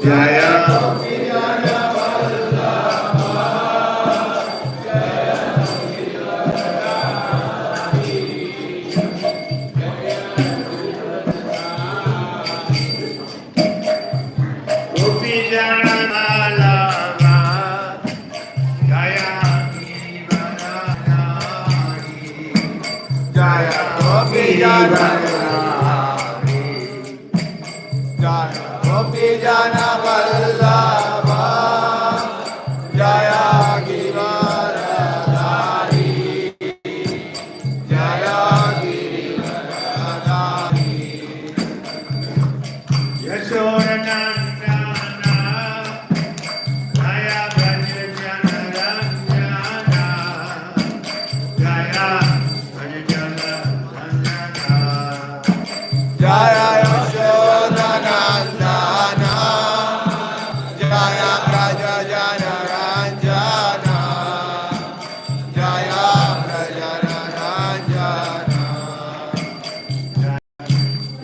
Jaya Jana Vallabha Jaya Givaradhari Jaya Givaradhari Yashodanandana Jaya Bhajana Ranjana Jaya Bhajana Ranjana Jaya Yashodanandana Jaya Braja Jana Ranjana Jaya Braja Ranjana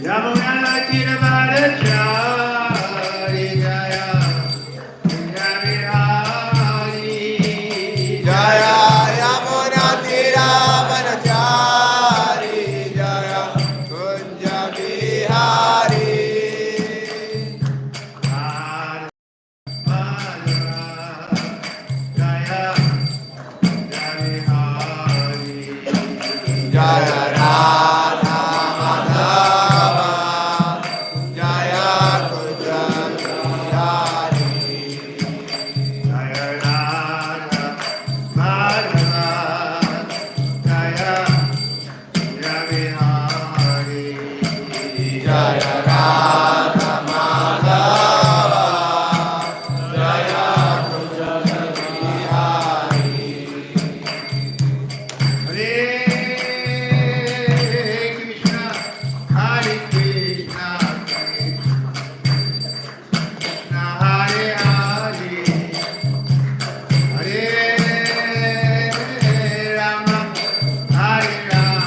Yamuna Tirvarachari Jaya Vihari Jaya Yamuna Tirvarachari Jaya Kunja Vihari Jaya Radha Madhava Jaya Kunja Vihari Jaya Radha Madhava Jaya Kunja Vihari Jaya Radha Madhava Jaya Kunja Vihari Hare Krishna Hare Krishna Krishna Hare Hare Hare Rama Hare Rama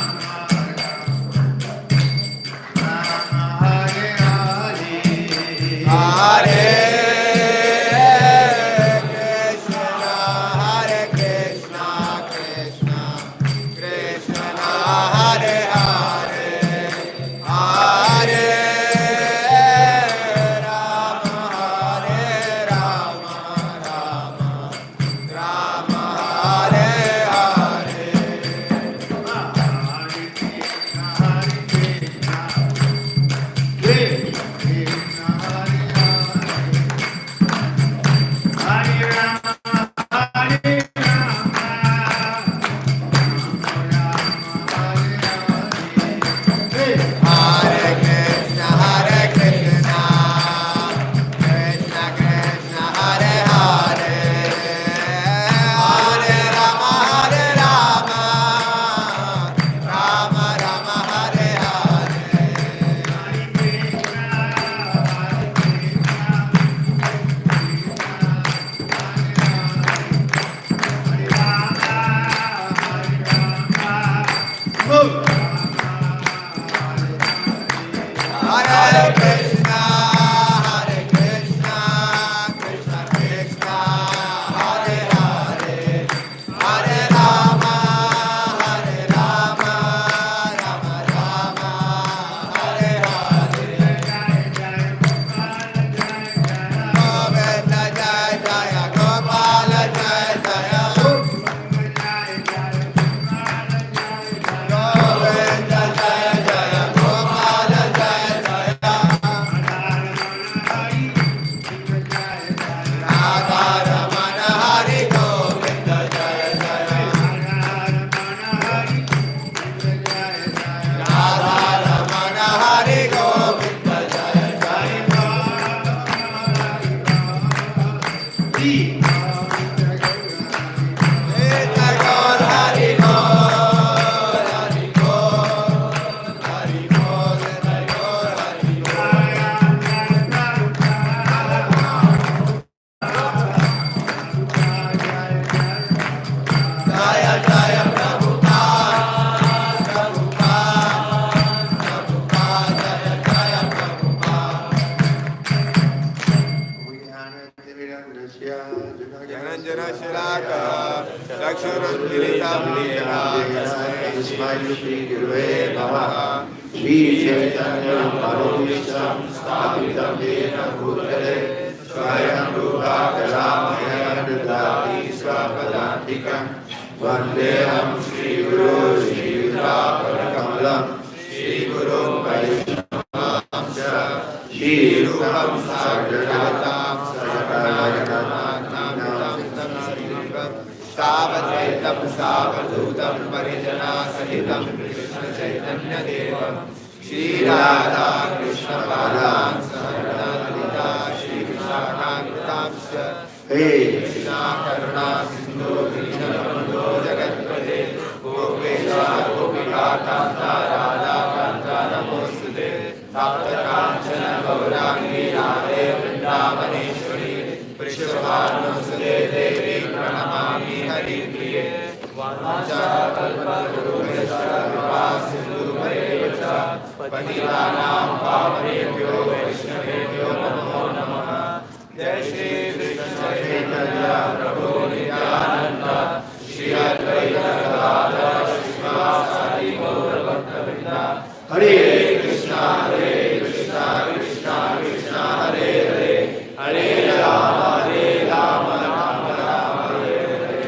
Vishnaye Namaha. Shri Chaitanya Manubhishtam Sthapitam Yena Bhutale Swayam Rupa Kalamaya Dadati Swapadantikam Vandeham Shri Guru Shri Yuta Shri Guru Vaishnavamsa Shri Rupam Sagradatam Sarvanayanam Savadvaitam Savadutam Parijana Sahitam Krishna Chaitanya Devam Shri Radha Krishna Padam Saharanalita Shri Vishakhantamsa Hey Krishna Karuna Sindhu Krishna Bandho Jagatpade Gopesha Gopika Kanta Radha Kanta Namostude Tapta Kanchana Gaurangi Radhe Vrindavaneshwari Prishabhanusude Devi Pranamami Hari Priye Vacha Kalpatarubhasya Vipa Sindhu Parevacha Patitanam Pavanebhyo Vaishnavebhyo Namo Namaha Jai Shri Krishna Chaitanya Prabhu Nityananda Shri Advaita Gadadhara Srivasadi Gaura Bhakta Hare Krishna Krishna Krishna Hare Hare Hare Rama Rama Rama Hare Hare.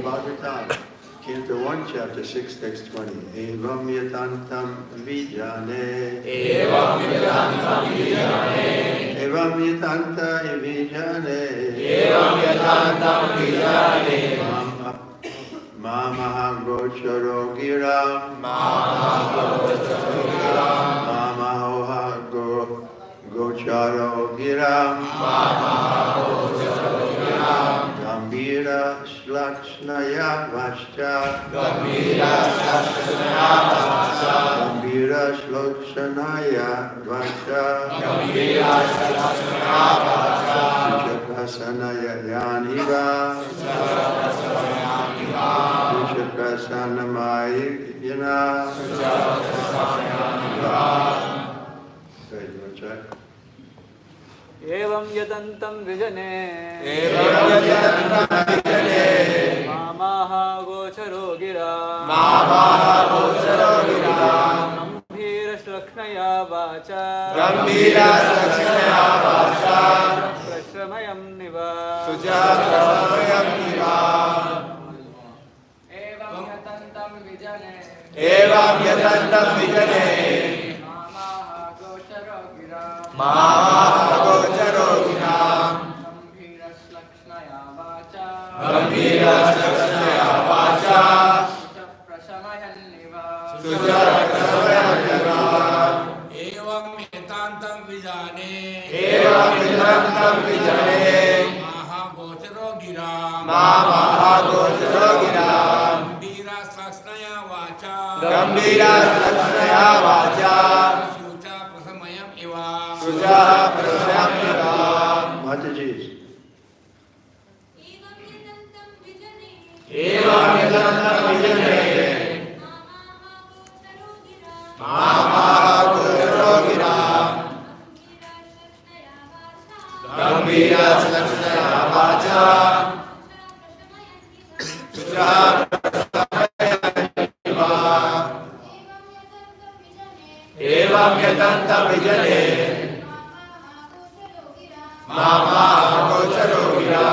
Bhagavatam, Canto 1, Chapter 6, Text 20. Evam yatantam vijane. Evam yatantam vijane. Evam yatanta vijane. Evam yatantam vijane. Mamaha gocharo giram. Mamaha gocharo giram. Mamaha gocharo giram. Mamaha gocharo giram. Gambira shlakshnaya vascha. Gambira shlakshnaya vascha. Gambira shlakshnaya vascha. Gambira shlakshnaya vascha. Suchaprasanaya yaniva. Suchaprasanaya Suchaprasanamaya yana. Suchaprasanaya yana. Okay, you want to check? Evam yatantam vijane. Evam yatantam vijane. Mamaha gocharo gira. Mamaha gocharo gira. Gambhira shlakhnaya vacha. Gambhira shlakhnaya vacha. Prashramayam niva. Suchaprasamayam niva. Evam yatantam vijane. Evam yatantam vijane. Mamaha gocharo gira. Mamaha gocharo gira. Gambhira shlakhnaya vacha. Gambhira shlakhnaya vacha. Prashramayam niva. Suchaprasamayam niva. Evam yatantam vijane. Evam yatantam vijane. Maha gocharo gira. Mamaha gocharo gira. Gambhira shlakhnaya vacha. Gambhira shlakhnaya vacha. Shucha prasamayam eva. Suchaprasamayam niva. Mataji's. Evam yatantam vijane. Mamaha gocharo gira. Gambhira shlakhnaya vacha. Suchaprasamayam niva. Evam yatantam vijane. Mamaha gocharo gira.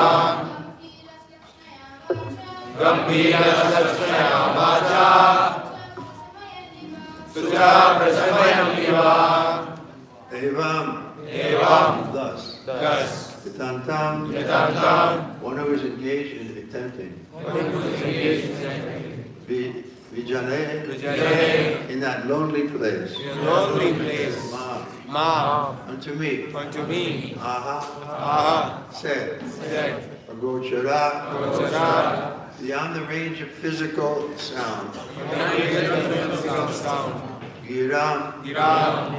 Gambhira shlakhnaya vacha. Suchaprasamayam niva. Evam. Thus. Yatantam. One who is engaged in attempting. Vijane. In that lonely place. Ma. Unto me. Aha. Said. Agochara. Beyond the range of physical sound. Giram.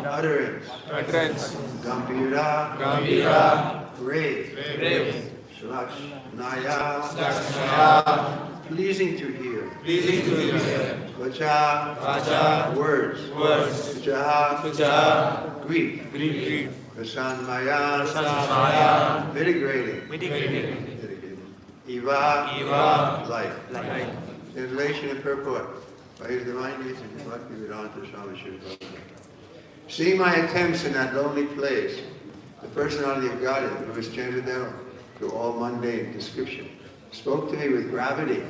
Utterance. Gambhira. Grave. Shlakhnaya. Pleasing to hear. Vacha. Words. Suchaha. Grief. Prasanmaya. Mitigating. Eva. Life. Translation and purport. by His divine grace and Bhakti Vedanta Swami Srila Prabhupada. Seeing my attempts in that lonely place, the personality of Godhead, who is transcendental to all mundane description, spoke to me with gravity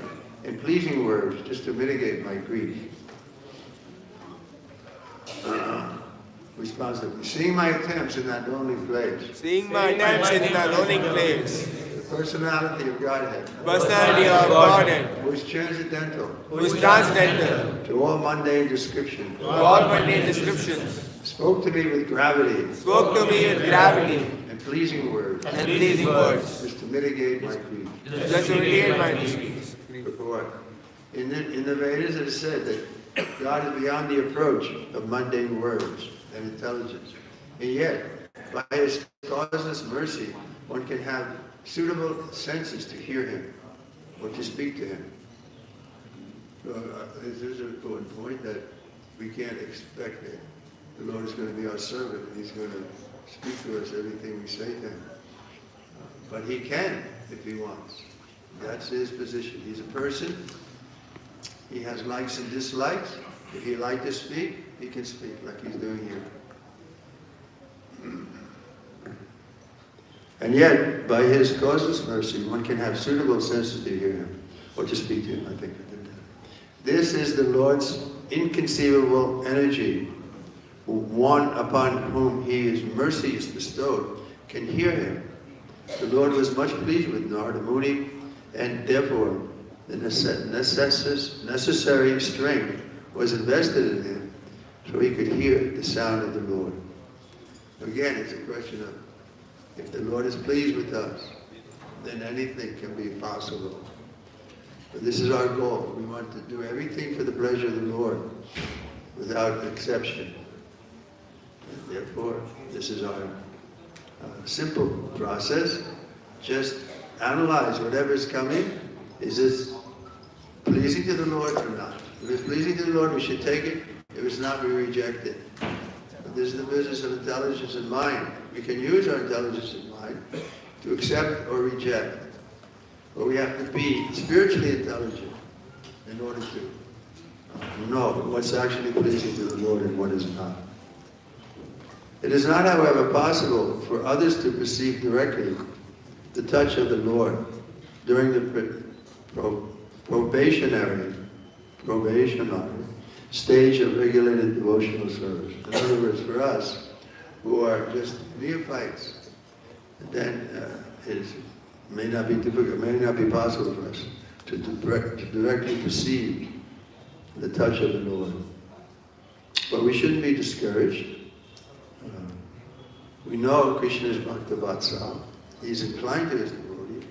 and pleasing words just to mitigate my grief. Responsibly. Seeing my attempts in that lonely place, Seeing my attempts in the lonely place, the personality of Godhead, personality of Godhead, who is transcendental who is transcendental to all mundane description, to all mundane descriptions, spoke to me with gravity spoke to me with gravity and pleasing words and pleasing words, just to mitigate my grief. just to mitigate my grief. Report. In the Vedas it is said that God is beyond the approach of mundane words and intelligence. And yet, by His causeless mercy, one can have suitable senses to hear Him or to speak to Him. So, this is an important point that we can't expect that the Lord is going to be our servant and He's going to speak to us everything we say to Him. But He can if He wants. That's His position. He's a person. He has likes and dislikes. If He likes to speak, He can speak like He's doing here. And yet, by His causeless mercy, one can have suitable senses to hear Him or to speak to Him, I think. This is the Lord's inconceivable energy. One upon whom His mercy is bestowed can hear Him. The Lord was much pleased with Narada Muni, and therefore the necessary strength was invested in him so he could hear the sound of the Lord. Again, it's a question of if the Lord is pleased with us, then anything can be possible. But this is our goal. We want to do everything for the pleasure of the Lord without exception. And therefore, this is our simple process. Just analyze whatever is coming. Is this pleasing to the Lord or not? If it's pleasing to the Lord, we should take it. If it's not, we reject it. But this is the business of intelligence and mind. We can use our intelligence and mind to accept or reject. But we have to be spiritually intelligent in order to know what's actually pleasing to the Lord and what is not. It is not, however, possible for others to perceive directly the touch of the Lord during the probationary stage of regulated devotional service. In other words, for us who are just neophytes, then it may not be difficult, may not be possible for us to directly perceive the touch of the Lord. But we shouldn't be discouraged. We know Krishna is Bhakta-Vatsal. He's inclined to his devotee.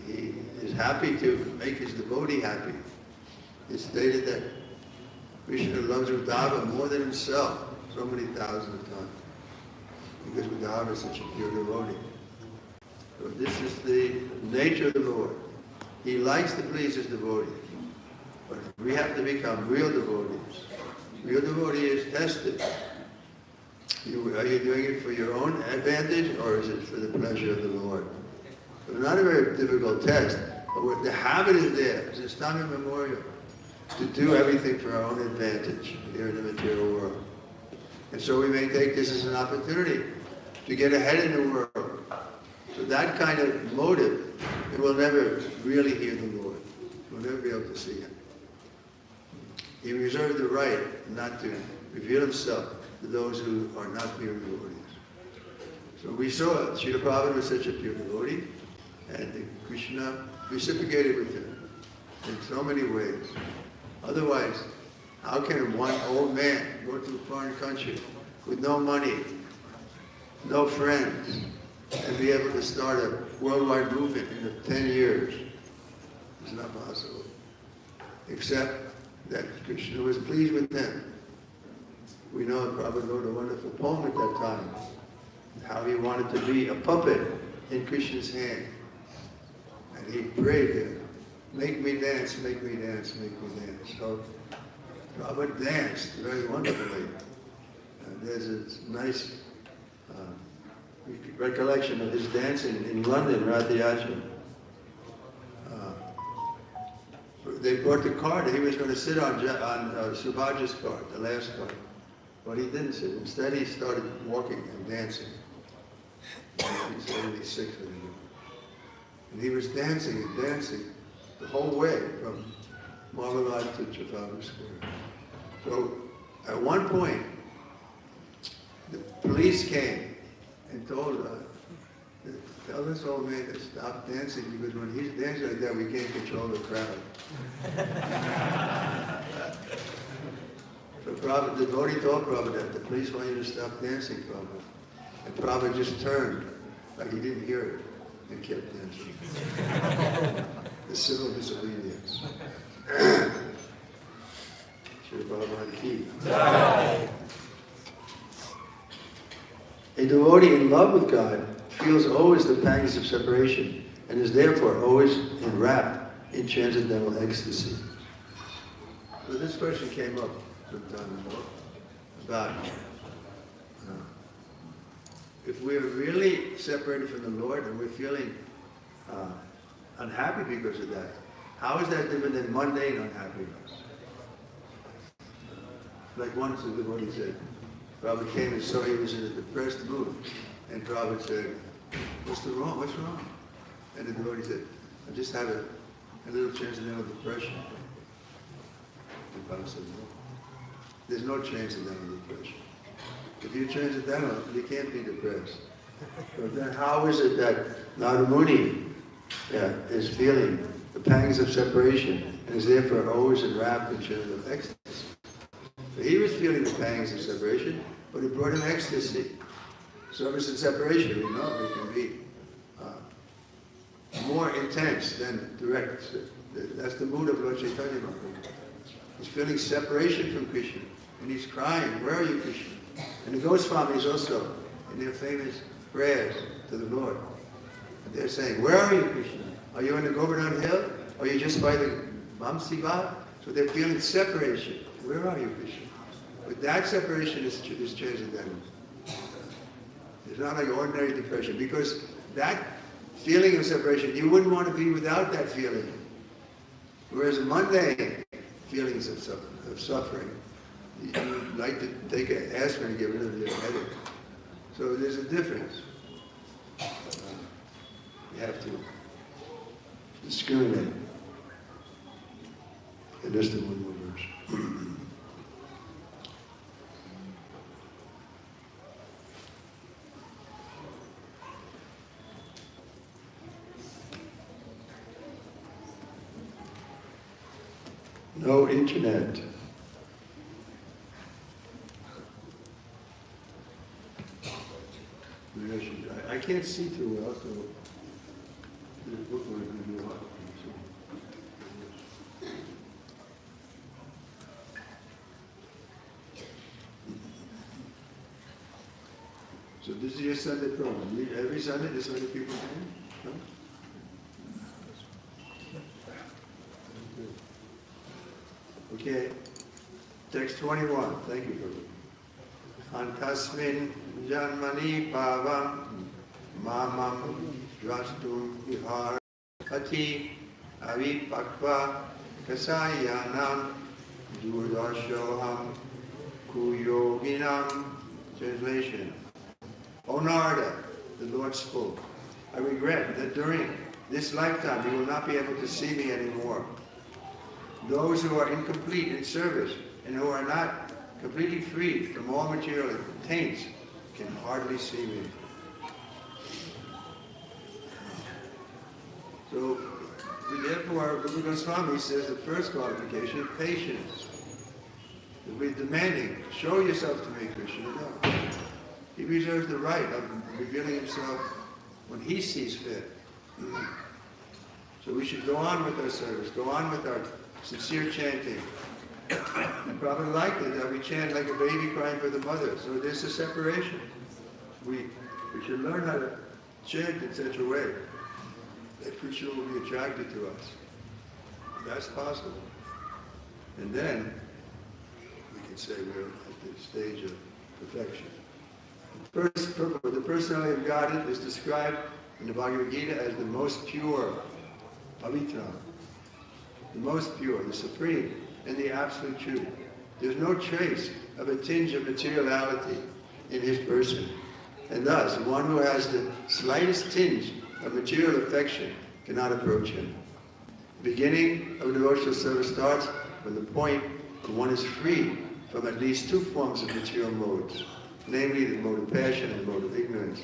He is happy to make his devotee happy. It's stated that Krishna loves Uddhava more than himself so many thousands of times, because Uddhava is such a pure devotee. So this is the nature of the Lord. He likes to please his devotees, but we have to become real devotees. Real devotee is tested. Are you doing it for your own advantage, or is it for the pleasure of the Lord? It's not a very difficult test, but the habit is there, since time immemorial, to do everything for our own advantage here in the material world. And so we may take this as an opportunity to get ahead in the world. So that kind of motive, it will never really hear the Lord. We'll never be able to see Him. He reserved the right not to reveal Himself to those who are not pure devotees. So we saw Srila Prabhupada was such a pure devotee, and Krishna reciprocated with him in so many ways. Otherwise, how can one old man go to a foreign country with no money, no friends, and be able to start a worldwide movement in 10 years? It's not possible. Except that Krishna was pleased with them. We know Prabhupada wrote a wonderful poem at that time, how he wanted to be a puppet in Krishna's hand. And he prayed there, make me dance, make me dance, make me dance. So Prabhupada danced very wonderfully. There's a nice recollection of his dancing in London, Radhayachar. they brought the cart. He was going to sit on Subhaja's cart, the last cart. But he didn't sit. Instead, he started walking and dancing. He's 76 or something. And he was dancing and dancing the whole way from Marmalade to Trafalgar Square. So at one point, the police came and told tell this old man to stop dancing, because when he's dancing like that, we can't control the crowd. So Prabhupada, the devotee told Prabhupada that the police want you to stop dancing, Prabhupada. And Prabhupada just turned like he didn't hear it and kept dancing. The civil disobedience. Shri Prabhupada ki. A devotee in love with God feels always the pangs of separation and is therefore always enwrapped in transcendental ecstasy. So this question came up some time ago about if we're really separated from the Lord and we're feeling unhappy because of that, how is that different than mundane unhappiness? Like once the devotee said, Prabhupada came and saw he was in a depressed mood, and Prabhupada said, what's wrong? And the devotee said, I just had a little transcendental depression. And Prabhupada said, no. There's no transcendental depression. If you're transcendental, you can't be depressed. But then how is it that Narada Muni is feeling the pangs of separation and is therefore always enwrapped in transcendental ecstasy? So he was feeling the pangs of separation, but it brought him ecstasy. Service and separation, we know, it can be more intense than direct. That's the mood of Lord Chaitanya Mahaprabhu. He's feeling separation from Krishna, and he's crying, where are you, Krishna? And the Goswamis also, in their famous prayers to the Lord, and they're saying, where are you, Krishna? Are you on the Govardhan Hill? Or are you just by the Vamsi Bagh? So they're feeling separation. Where are you, Krishna? But that separation is transcendental. It's not like ordinary depression, because that feeling of separation, you wouldn't want to be without that feeling. Whereas mundane feelings of suffering, you'd like to take an aspirin and get rid of your headache. So there's a difference. You have to discriminate. And just the one more verse. No internet. I can't see too well, so this book was going to be hard. So this is your Sunday program. Every Sunday, this is what people come? No? Okay, text 21. Thank you, Prabhu. Antasmin janmani pavam mamam drastum vihar ati avipakva kasayanam durdashoham kuyoginam. Translation. O Narada, the Lord spoke, I regret that during this lifetime you will not be able to see me anymore. Those who are incomplete in service and who are not completely free from all material taints can hardly see me. So, therefore, Rupa Goswami says the first qualification, patience. We're demanding, show yourself to me, Krishna. No. He reserves the right of revealing himself when he sees fit. So we should go on with our service, go on with our sincere chanting. And probably likely that we chant like a baby crying for the mother. So there's a separation. We should learn how to chant in such a way that Krishna will be attracted to us. That's possible. And then we can say we're at the stage of perfection. The personality of Godhead is described in the Bhagavad Gita as the most pure, pavitra. the most pure, the supreme, and the absolute truth. There's no trace of a tinge of materiality in his person. And thus, one who has the slightest tinge of material affection cannot approach him. The beginning of devotional service starts from the point when one is free from at least two forms of material modes, namely the mode of passion and the mode of ignorance.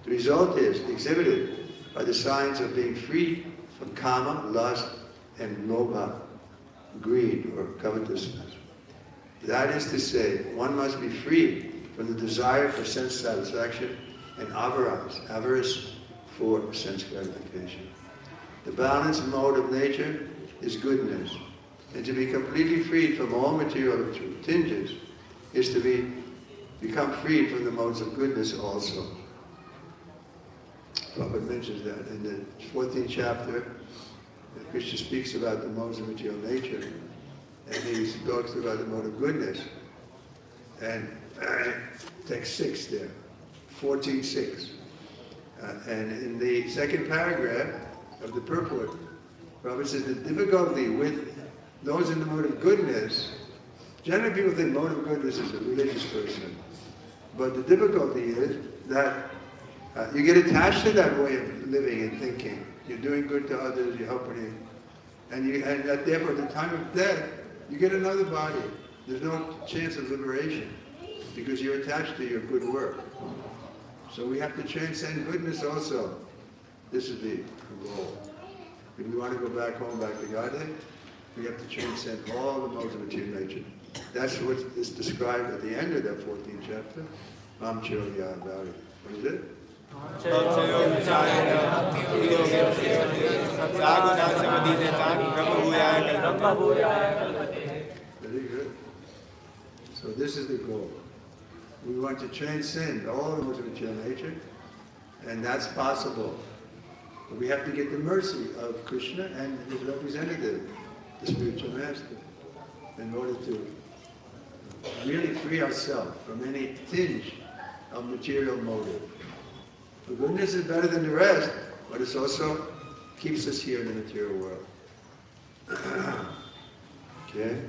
The result is exhibited by the signs of being free from kama, lust, and lobha, greed or covetousness. That is to say, one must be free from the desire for sense satisfaction and avarice for sense gratification. The balanced mode of nature is goodness, and to be completely freed from all material tinges is to become freed from the modes of goodness also. Prabhupada mentions that in the 14th chapter. Krishna speaks about the modes of material nature, and he talks about the mode of goodness. And text 6 there, 14.6. And in the second paragraph of the purport, Prabhupada says the difficulty with those in the mode of goodness, generally people think mode of goodness is a religious person. But the difficulty is that you get attached to that way of living and thinking. You're doing good to others, you're helping him. And therefore, at the time of death, you get another body. There's no chance of liberation because you're attached to your good work. So we have to transcend goodness also. This is the goal. If we want to go back home, back to Godhead, we have to transcend all the modes of material nature. That's what is described at the end of that 14th chapter. Mam Chorya about it. What is it? Very good. So this is the goal. We want to transcend all the modes of material nature, and that's possible. But we have to get the mercy of Krishna and his representative, the spiritual master, in order to really free ourselves from any tinge of material motive. The goodness is better than the rest, but it also keeps us here in the material world. Okay?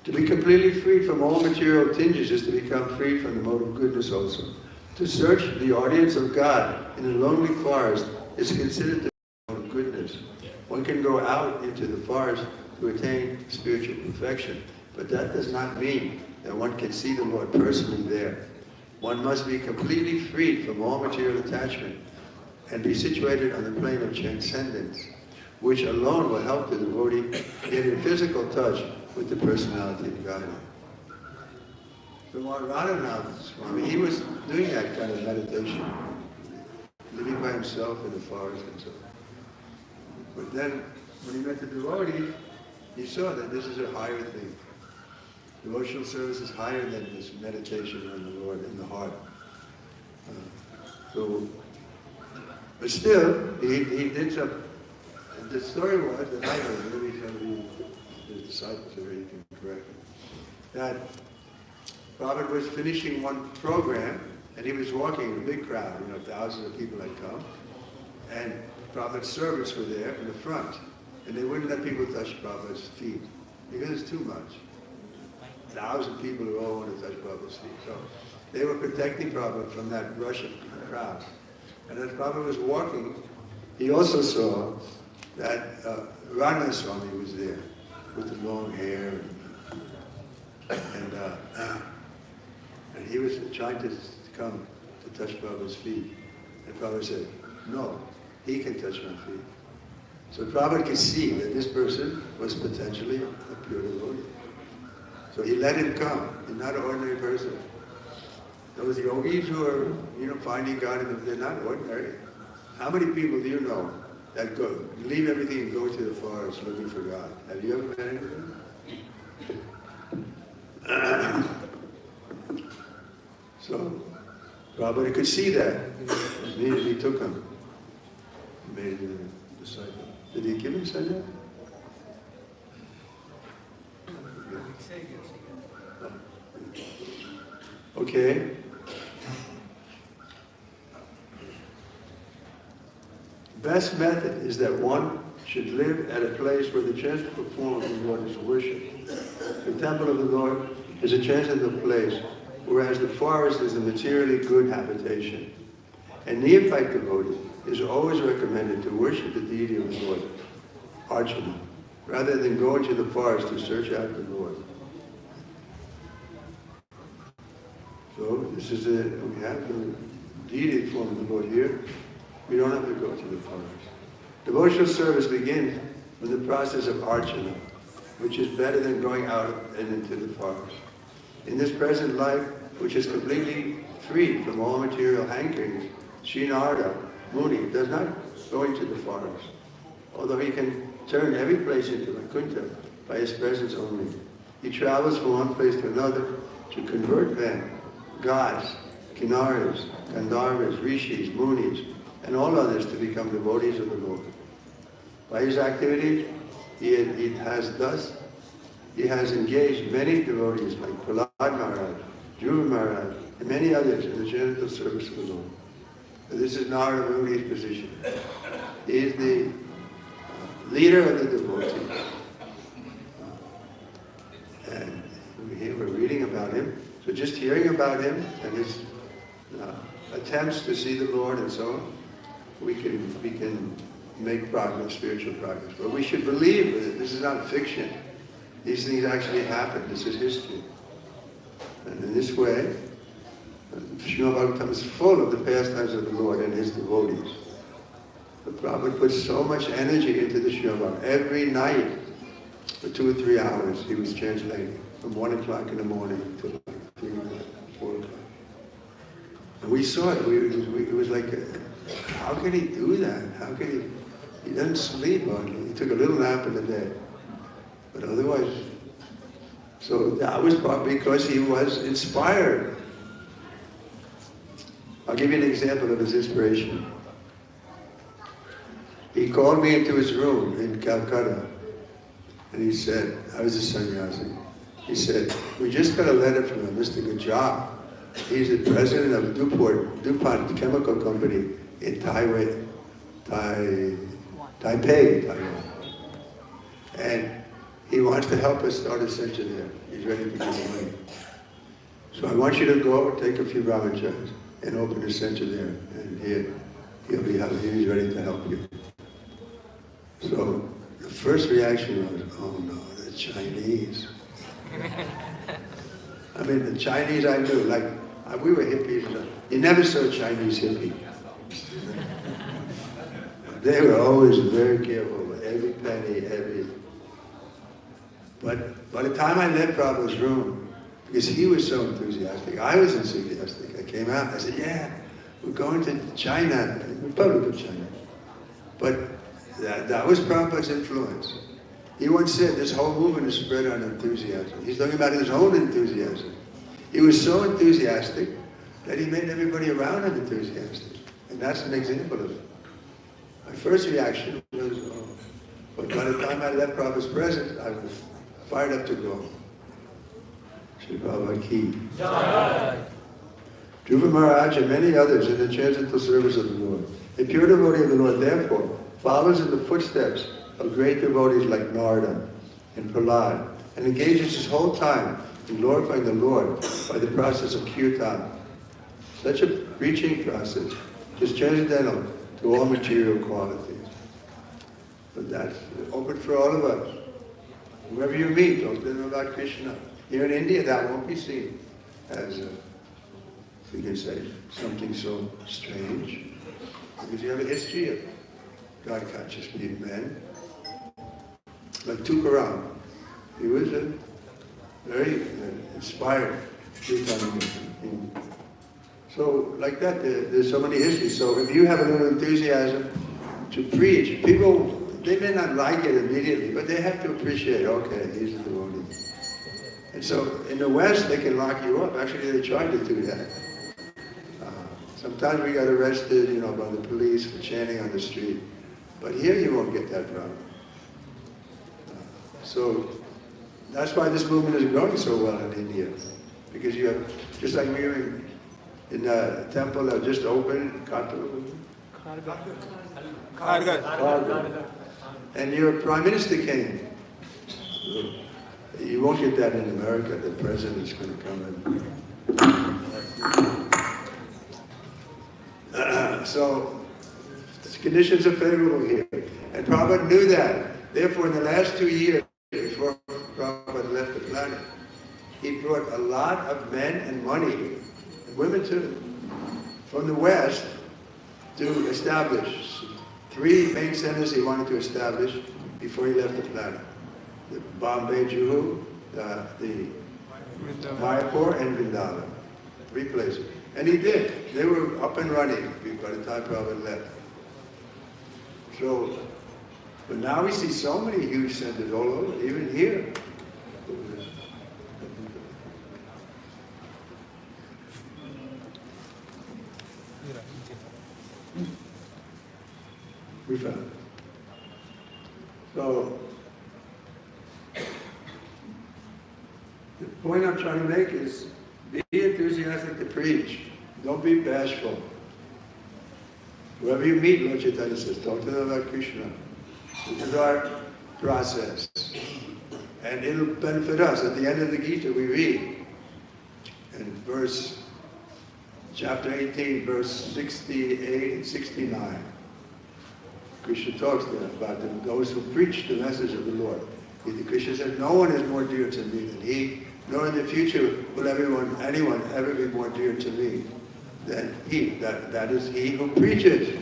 To be completely free from all material tinges is to become free from the mode of goodness also. To search the audience of God in a lonely forest is considered the mode of goodness. One can go out into the forest to attain spiritual perfection, but that does not mean that one can see the Lord personally there. One must be completely freed from all material attachment and be situated on the plane of transcendence, which alone will help the devotee get in physical touch with the personality of God. So Radhanath Swami, he was doing that kind of meditation, living by himself in the forest and so on. But then, when he met the devotee, he saw that this is a higher thing. Devotional service is higher than this meditation on the Lord in the heart. But still, he did some. The story was that I heard, maybe some of his disciples are really correct, that Robert was finishing one program and he was walking in a big crowd, thousands of people had come, and Prabhupada's servants were there in the front, and they wouldn't let people touch Prabhupada's feet because it's too much. 1,000 people who all want to touch Prabhupada's feet. So they were protecting Prabhupada from that rush of crowd. And as Prabhupada was walking, he also saw that Radha Swami was there with the long hair, and he was trying to come to touch Prabhupada's feet. And Prabhupada said, no, he can touch my feet. So Prabhupada could see that this person was potentially a pure devotee. So he let him come. He's not an ordinary person. Those yogis who are, finding God, they're not ordinary. How many people do you know that leave everything and go to the forest looking for God? Have you ever met anyone? So Prabhupada could see that. Immediately took him. Made him a disciple. Did he give him sadhya? Okay. best method is that one should live at a place where the transcendental form of the Lord is worshipped. The temple of the Lord is a transcendental place, whereas the forest is a materially good habitation. A neophyte devotee is always recommended to worship the deity of the Lord, Archana, rather than go into the forest to search out the Lord. So this is we have the deity form of the Lord here. We don't have to go to the forest. Devotional service begins with the process of Archana, which is better than going out and into the forest. In this present life, which is completely free from all material hankerings, Sri Narada Muni does not go into the forest, although he can turn every place into Vaikuntha by his presence only. He travels from one place to another to convert men, gods, Kinnaras, Gandharvas, Rishis, Munis, and all others to become devotees of the Lord. By his activities, he has engaged many devotees like Prahlad Maharaj, Dhruva Maharaj, and many others in the transcendental service of the Lord. So this is Narada Muni's position. He is the leader of the devotees. And we're reading about him. So just hearing about him and his attempts to see the Lord and so on, we can make progress, spiritual progress. But we should believe that this is not fiction. These things actually happened. This is history. And in this way, Srimad Bhagavatam is full of the pastimes of the Lord and his devotees. The Prabhupada puts so much energy into the Srimad Bhagavatam. Every night, for 2 or 3 hours, he was translating from 1 o'clock in the morning to like 3 o'clock, 4 o'clock. And we saw it. It was like, how can he do that? How can he doesn't sleep hardly. He took a little nap in the day. But otherwise, so that was probably because he was inspired. I'll give you an example of his inspiration. He called me into his room in Calcutta, and he said, I was a sannyasi. He said, we just got a letter from Mr. Gajah. He's the president of DuPont Chemical Company in Taipei, Taiwan. And he wants to help us start a center there. He's ready to give money. So I want you to go take a few brahmacharis and open a center there. And he's ready to help you. So the first reaction was, oh no, the Chinese. I mean, the Chinese I knew, like, we were hippies. You never saw a Chinese hippie. They were always very careful with every penny, But by the time I left Prabhupada's room, because he was so enthusiastic, I was enthusiastic. I came out, I said, yeah, we're going to China, Republic of China. But that was Prabhupada's influence. He once said this whole movement is spread on enthusiasm. He's talking about his own enthusiasm. He was so enthusiastic that he made everybody around him enthusiastic. And that's an example of it. My first reaction was, oh. But by the time I left Prabhupada's presence, I was fired up to go. Shri Prabhupada Ki. Dhruva Maharaj and many others in the transcendental service of the Lord. A pure devotee of the Lord, therefore, follows in the footsteps of great devotees like Narada and Prahlad, and engages his whole time in glorifying the Lord by the process of Kirtan. Such a preaching process is transcendental to all material qualities. But that's open for all of us. Whoever you meet, talk to them about Krishna. Here in India, that won't be seen as, we can say, something so strange. Because you have a history of God-conscious men. Like Tukaram, he was a very inspired Kirtan. So like that, there's so many histories. So if you have a little enthusiasm to preach, people, they may not like it immediately, but they have to appreciate, okay, he's a devotee. And so in the West, they can lock you up. Actually, they tried to do that. Sometimes we got arrested, by the police for chanting on the street. But here you won't get that problem. So that's why this movement is growing so well in India. Because you have, just like we were in the temple that just opened, Kargar. And your prime minister came. You won't get that in America. The president's going to come in. So the conditions are favorable here. And Prabhupada knew that. Therefore, in the last 2 years, before Prabhupada left the planet, he brought a lot of men and money, and women too, from the West to establish 3 main centers he wanted to establish before he left the planet. The Bombay Juhu, the Mayapur, and Vrindavan. 3 places. And he did. They were up and running by the time Prabhupada left. So, but now we see so many huge centers all over, even here. We found it. So, the point I'm trying to make is, be enthusiastic to preach. Don't be bashful. Whoever you meet, Lord Chaitanya says, talk to them about Krishna. This is our process. And it'll benefit us. At the end of the Gita, we read in chapter 18, verse 68 and 69. Krishna talks to them about those who preach the message of the Lord. Krishna said, no one is more dear to me than he, nor in the future will anyone ever be more dear to me than he. That is he who preaches.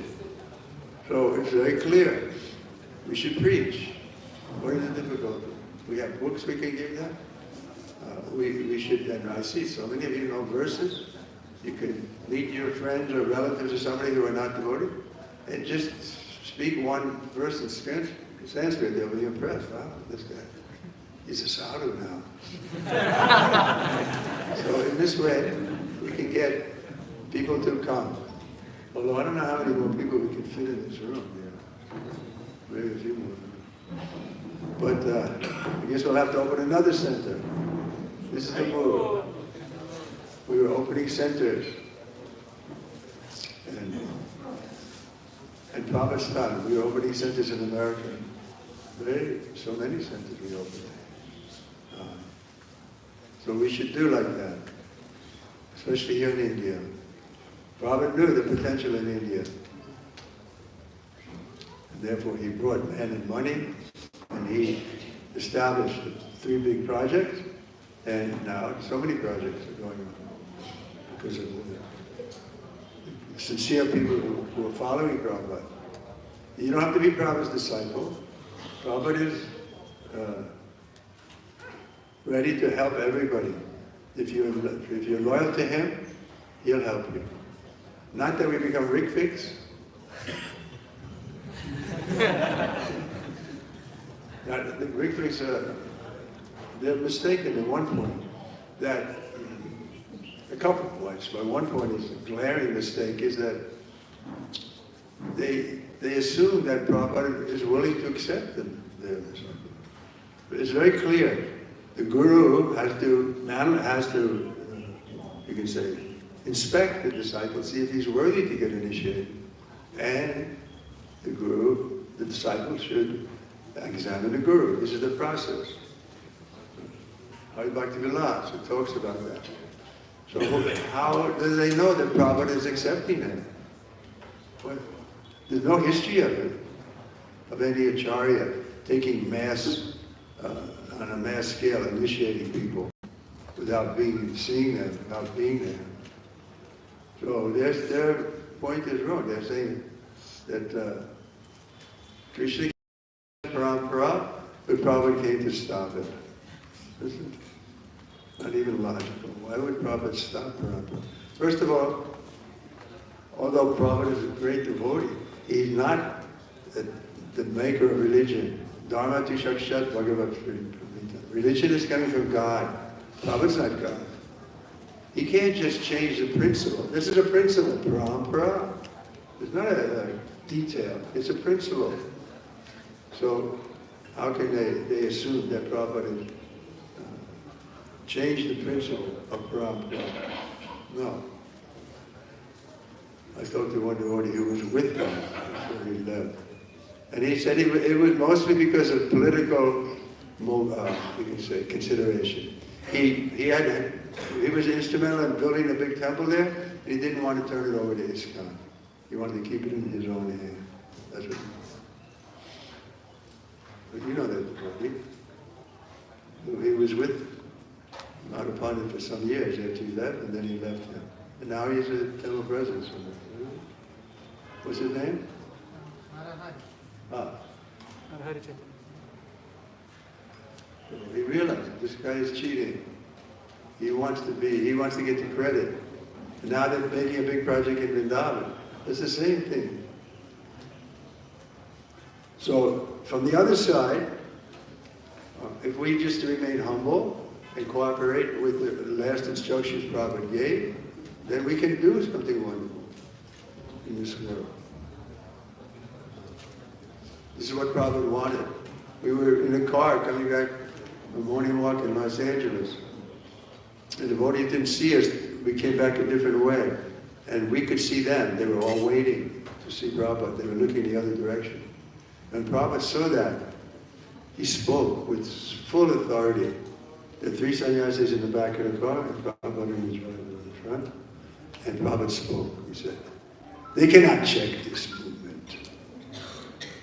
So it's very clear. We should preach. What is the difficulty? We have books we can give them. We should, and I see so many of you know verses. You can meet your friends or relatives or somebody who are not devoted and just speak one verse in Sanskrit, they'll be impressed. Wow, this guy, he's a sadhu now. So in this way, we can get people to come. Although I don't know how many more people we can fit in this room. Maybe a few more. But I guess we'll have to open another center. This is the move. We were opening centers. And Prabhupada's time, we were opening centers in America. So many centers we opened. So we should do like that, especially here in India. Prabhupada knew the potential in India. And therefore he brought men and money, and he established 3 big projects, and now so many projects are going on because of the sincere people who are following Prabhupada. You don't have to be Prabhupada's disciple. Prabhupada is ready to help everybody. If you're loyal to him, he'll help you. Not that we become Rigfiks. The Rigfiks, they're mistaken at one point. That a couple of points, but one point is a glaring mistake is that they assume that Prabhupada is willing to accept them. But it's very clear. The Guru has to, you can say, inspect the disciple, see if he's worthy to get initiated. And the Guru, the disciple should examine the Guru. This is the process. Hari Bhakti Vilas, it talks about that. So how do they know that Prabhupada is accepting them? What? There's no history of it, of any acharya taking mass, on a mass scale, initiating people without seeing them, without being there. So their point is wrong. They're saying that Krishna parampara, but Prabhupada came to stop it. This is not even logical. Why would Prabhupada stop parampara? First of all, although Prabhupada is a great devotee, he's not the maker of religion. Dharma tu shakshat bhagavat. Religion is coming from God. Prabhupada's not God. He can't just change the principle. This is a principle, parampara. It's not a detail, it's a principle. So how can they assume that Prabhupada changed the principle of parampara? No. I talked to one devotee who was with them before he left. And he said it was mostly because of political, you can say, consideration. He was instrumental in building a big temple there, and he didn't want to turn it over to Iskcon. He wanted to keep it in his own hand. That's what. But you know that devotee. He was with Madhapananda for some years after he left, and then he left him. And now he's a temple president. What's his name? He realized this guy is cheating. He wants to get the credit. And now they're making a big project in Vrindavan. It's the same thing. So, from the other side, if we just remain humble and cooperate with the last instructions Prabhupada gave, then we can do something wonderful in this world. This is what Prabhupada wanted. We were in a car coming back from a morning walk in Los Angeles. The devotees didn't see us. We came back a different way. And we could see them. They were all waiting to see Prabhupada. They were looking the other direction. When Prabhupada saw that, he spoke with full authority. The three sannyasis in the back of the car, and Prabhupada was right in the front. And Prabhupada spoke. He said, they cannot check this movement.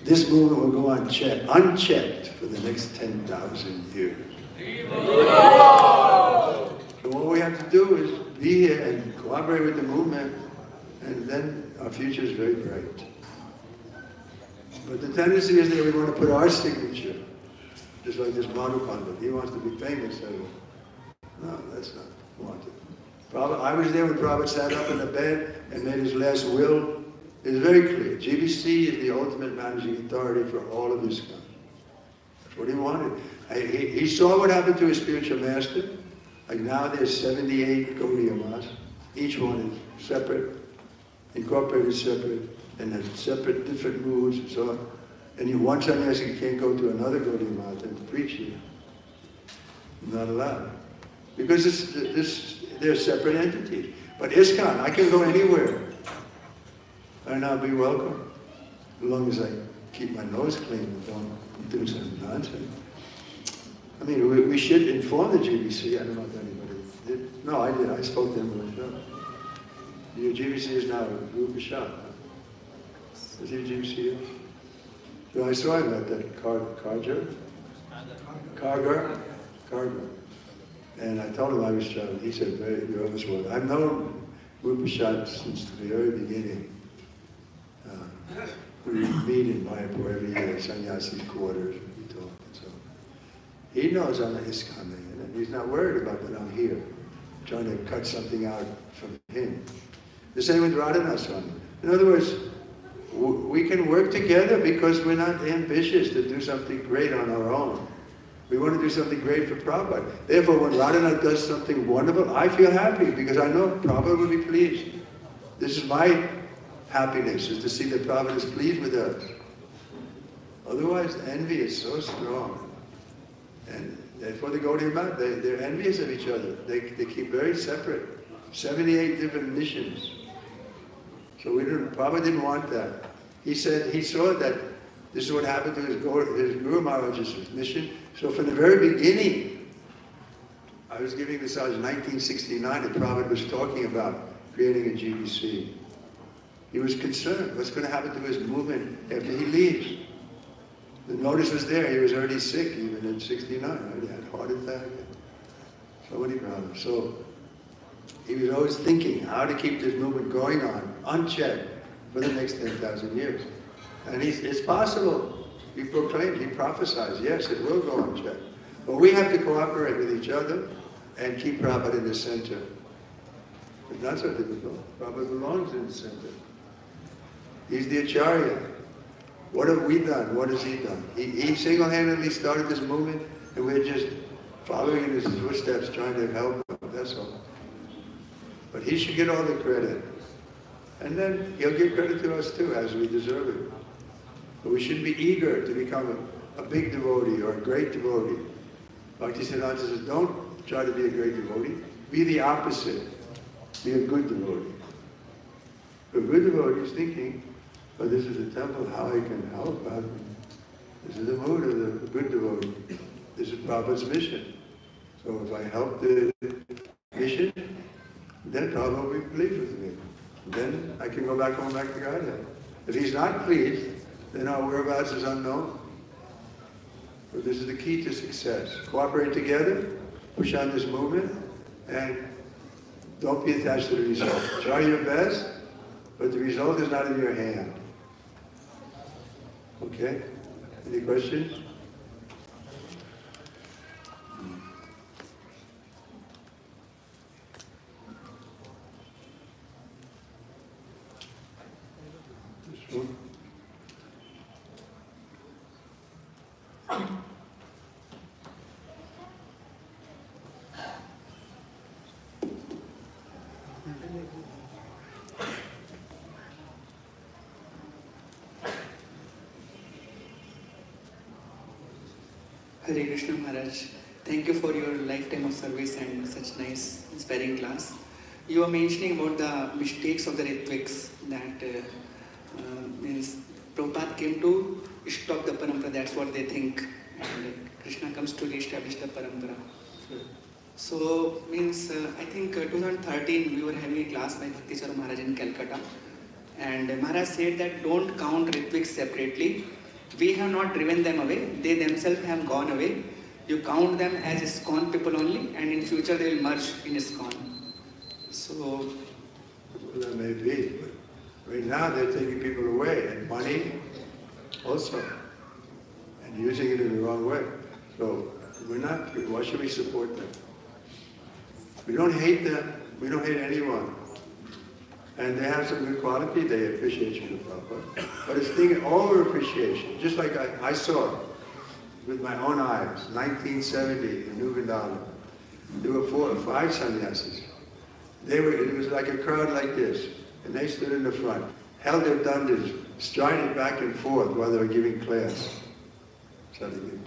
This movement will go on unchecked for the next 10,000 years. So all we have to do is be here and cooperate with the movement, and then our future is very bright. But the tendency is that we want to put our signature, just like this Madhapananda. He wants to be famous. So, no, that's not wanted. I was there when Prabhupada sat up in the bed and made his last will. It's very clear. GBC is the ultimate managing authority for all of this stuff. That's what he wanted. He saw what happened to his spiritual master. Like now there's 78 Gaudiyamas. Each one is separate, incorporated separate, and has separate different moods and so on. And one sannyasi can't go to another Gaudiyama and preach here. Not allowed. Because they're separate entities. But Iskcon, I can go anywhere. And I'll be welcome. As long as I keep my nose clean and don't do some nonsense. I mean, we should inform the GBC. I don't know if anybody did. No, I did. I spoke to him on the show. Your GBC is now Rupa Shah. Is he a GBC? So I saw him at that Kargar. And I told him I was Shah. He said, you're almost one. I've known Rupa Shah since the very beginning. We meet in Mayapur every year, sannyasi quarters, and we talk. And so he knows I'm an Iskcon man, and he's not worried about that I'm here, trying to cut something out from him. The same with Radhanath Swami. In other words, we can work together because we're not ambitious to do something great on our own. We want to do something great for Prabhupada. Therefore, when Radhanath does something wonderful, I feel happy because I know Prabhupada will be pleased. This is my happiness, is to see that Prabhupada is pleased with us. Otherwise, envy is so strong. And therefore they go to him out. They're envious of each other. They keep very separate. 78 different missions. So Prabhupada didn't want that. He said, he saw that this is what happened to his Guru Maharaj's mission. So from the very beginning, I was giving this out in 1969, and Prabhupada was talking about creating a GBC. He was concerned, what's going to happen to his movement after he leaves? The notice was there, he was already sick, even in 69, right? He had a heart attack, so many problems. So he was always thinking how to keep this movement going on, unchecked, for the next 10,000 years. And it's possible. He proclaimed, he prophesies, yes, it will go unchecked. But we have to cooperate with each other and keep Prabhupada in the center. It's not so difficult. Prabhupada belongs in the center. He's the Acharya. What have we done? What has he done? He single-handedly started this movement, and we're just following in his footsteps, trying to help him. That's all. But he should get all the credit. And then he'll give credit to us too, as we deserve it. But we shouldn't be eager to become a big devotee or a great devotee. Bhaktisiddhanta says, don't try to be a great devotee. Be the opposite. Be a good devotee. A good devotee is thinking, oh, this is a temple, how I can help. This is the mood of the good devotee. This is Prabhupada's mission. So if I help the mission, then Prabhupada will be pleased with me. Then I can go back home, back to Godhead. If he's not pleased, then our whereabouts is unknown. So this is the key to success. Cooperate together, push on this movement, and don't be attached to the result. Try your best, but the result is not in your hand. Okay? Any questions? This one? Hare Krishna Maharaj, thank you for your lifetime of service and such nice, inspiring class. You were mentioning about the mistakes of the Ritviks, that means Prabhupada came to stop the parampara, that's what they think, and Krishna comes to re-establish the parampara. So, means I think 2013 we were having a class by Bhakti Charu Maharaj in Calcutta, and Maharaj said that don't count Ritviks separately. We have not driven them away, they themselves have gone away. You count them as Iskcon people only, and in future they will merge in Iskcon. So, well, that may be, but right now they're taking people away, and money also, and using it in the wrong way. So we're not, why should we support them? We don't hate them, we don't hate anyone. And they have some good quality, they appreciate you, Prabhupada. But it's thinking over appreciation, just like I saw it with my own eyes, 1970 in New Vrindavan. There were 4 or 5 sannyasis. It was like a crowd like this, and they stood in the front, held their dandas, strided back and forth while they were giving class. Something like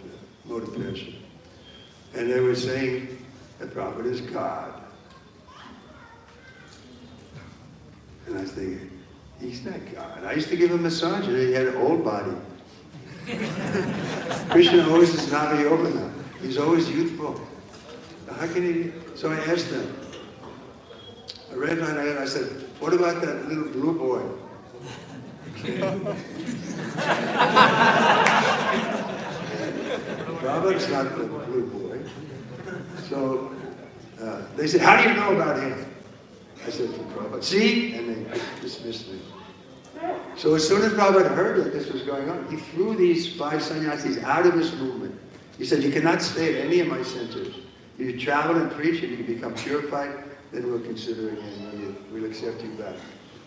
motivation. And they were saying, the Prophet is God. And I was thinking, he's not God. I used to give him a massage and he had an old body. Krishna always is Navayobana. He's always youthful. How can he? So I asked him. I read my head, I said, what about that little blue boy? Prabhupada's not the blue boy. So they said, how do you know about him? I said to Prabhupada, see? And they dismissed me. So as soon as Prabhupada heard that this was going on, he threw these 5 sannyasis out of his movement. He said, you cannot stay at any of my centers. You travel and preach and you can become purified, then we'll consider again, we'll accept you back.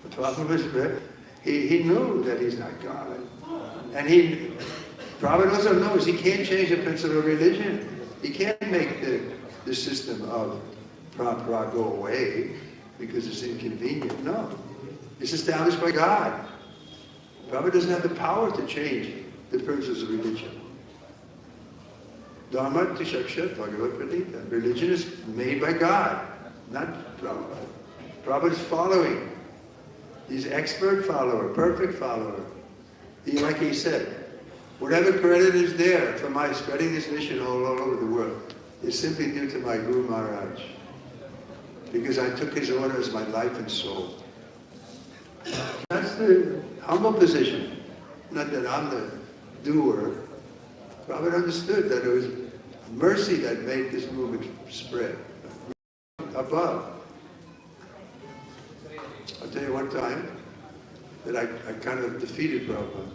The Prabhupada was very, he knew that he's not God. And Prabhupada also knows he can't change the principle of religion. He can't make the system of Prabhupada go away because it's inconvenient. No. It's established by God. Prabhupada doesn't have the power to change the principles of religion. Dharma tishakshat bhagavad pranita. Religion is made by God, not Prabhupada. Prabhupada is following. He's expert follower, perfect follower. Like he said, whatever credit is there for my spreading this mission all over the world is simply due to my Guru Maharaj. Because I took his order as my life and soul. That's the humble position. Not that I'm the doer. Prabhupada understood that it was mercy that made this movement spread. Above. I'll tell you one time that I kind of defeated Prabhupada.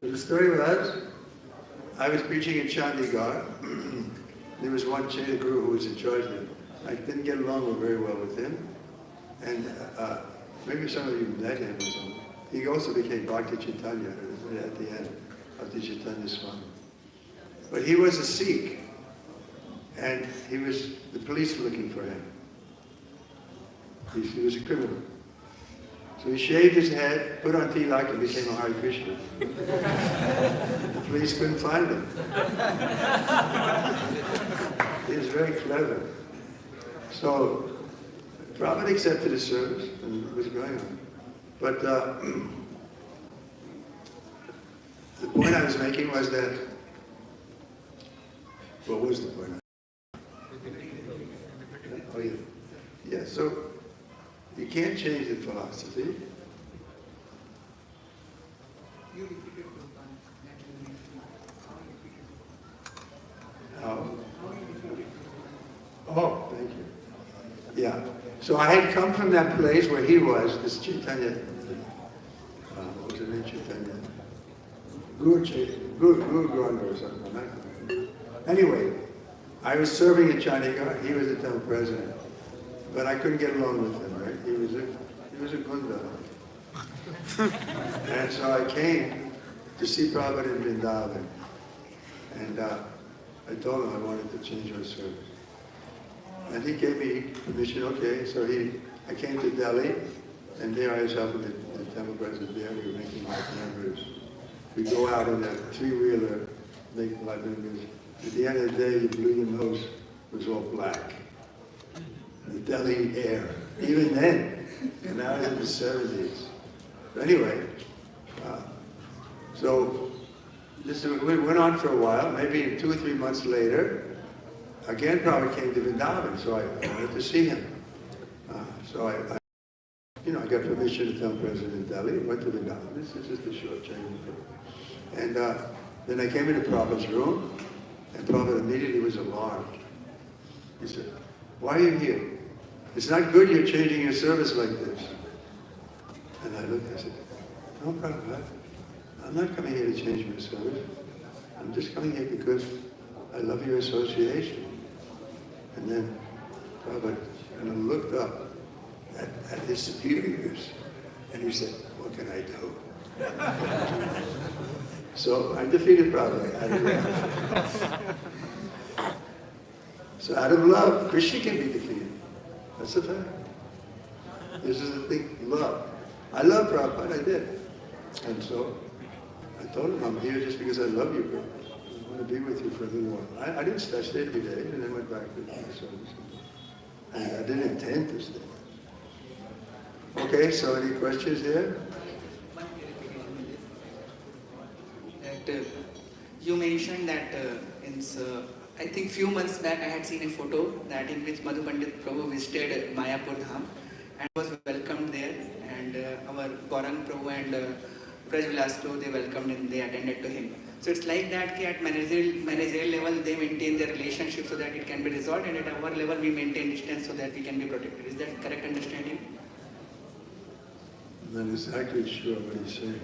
The story was, I was preaching in Chandigarh. There was one Chaitanya Guru who was in charge of it. I didn't get along very well with him. And maybe some of you met him or something. He also became Bhakti Chaitanya at the end of the Chaitanya Swami. But he was a Sikh. And the police were looking for him. He was a criminal. So he shaved his head, put on tilak, and became a Hare Krishna. The police couldn't find him. He was very clever. So Prabhupada accepted his service and it was going on. But The point I was making was that, what was the point? Oh yeah. Yeah, so you can't change the philosophy. Oh, thank you. Yeah. So I had come from that place where he was, this Chaitanya, what was it name, Chaitanya? Guru Grandu or something like that. Anyway, I was serving in Chandigarh, he was the town president. But I couldn't get along with him, right? He was a gunda. And so I came to see Prabhupada in Vrindavan. And I told him I wanted to change my service. And he gave me permission, okay. So I came to Delhi, and there I was helping the temple president there. We were making life members. We go out in a three-wheeler, make life members. At the end of the day, you blew your nose, it was all black. The Delhi air, even then, and I was in the 70s. But anyway, so this went on for a while. Maybe 2 or 3 months later, again Prabhupada came to Vrindavan, so I wanted to see him. So I got permission to tell President Delhi, went to Vrindavan. This is just a short chain. And then I came into Prabhupada's room, and Prabhupada immediately was alarmed. He said, "Why are you here? It's not good you're changing your service like this." And I looked, I said, "No, Prabhupada, I'm not coming here to change my service. I'm just coming here because I love your association." And then Prabhupada kind of looked up at his superiors, and he said, "What can I do?" So I defeated Prabhupada out of love. So out of love, Krishna can be defeated. That's the fact. This is the thing, love. I love Prabhupada, I did. And so I told him, I'm here just because I love you, bro. I want to be with you for a little while. I didn't stay, I stayed every day, and then went back to my service. And I didn't intend to stay. Okay, so any questions there? That you mentioned that I think few months back I had seen a photo that in which Madhu Pandit Prabhu visited Mayapur Dham and was welcomed there, and our Gaurang Prabhu and Braj Vilas Prabhu, they welcomed him, they attended to him. So it's like that at managerial level they maintain their relationship so that it can be resolved, and at our level we maintain distance so that we can be protected. Is that correct understanding? I'm not exactly sure what he's saying.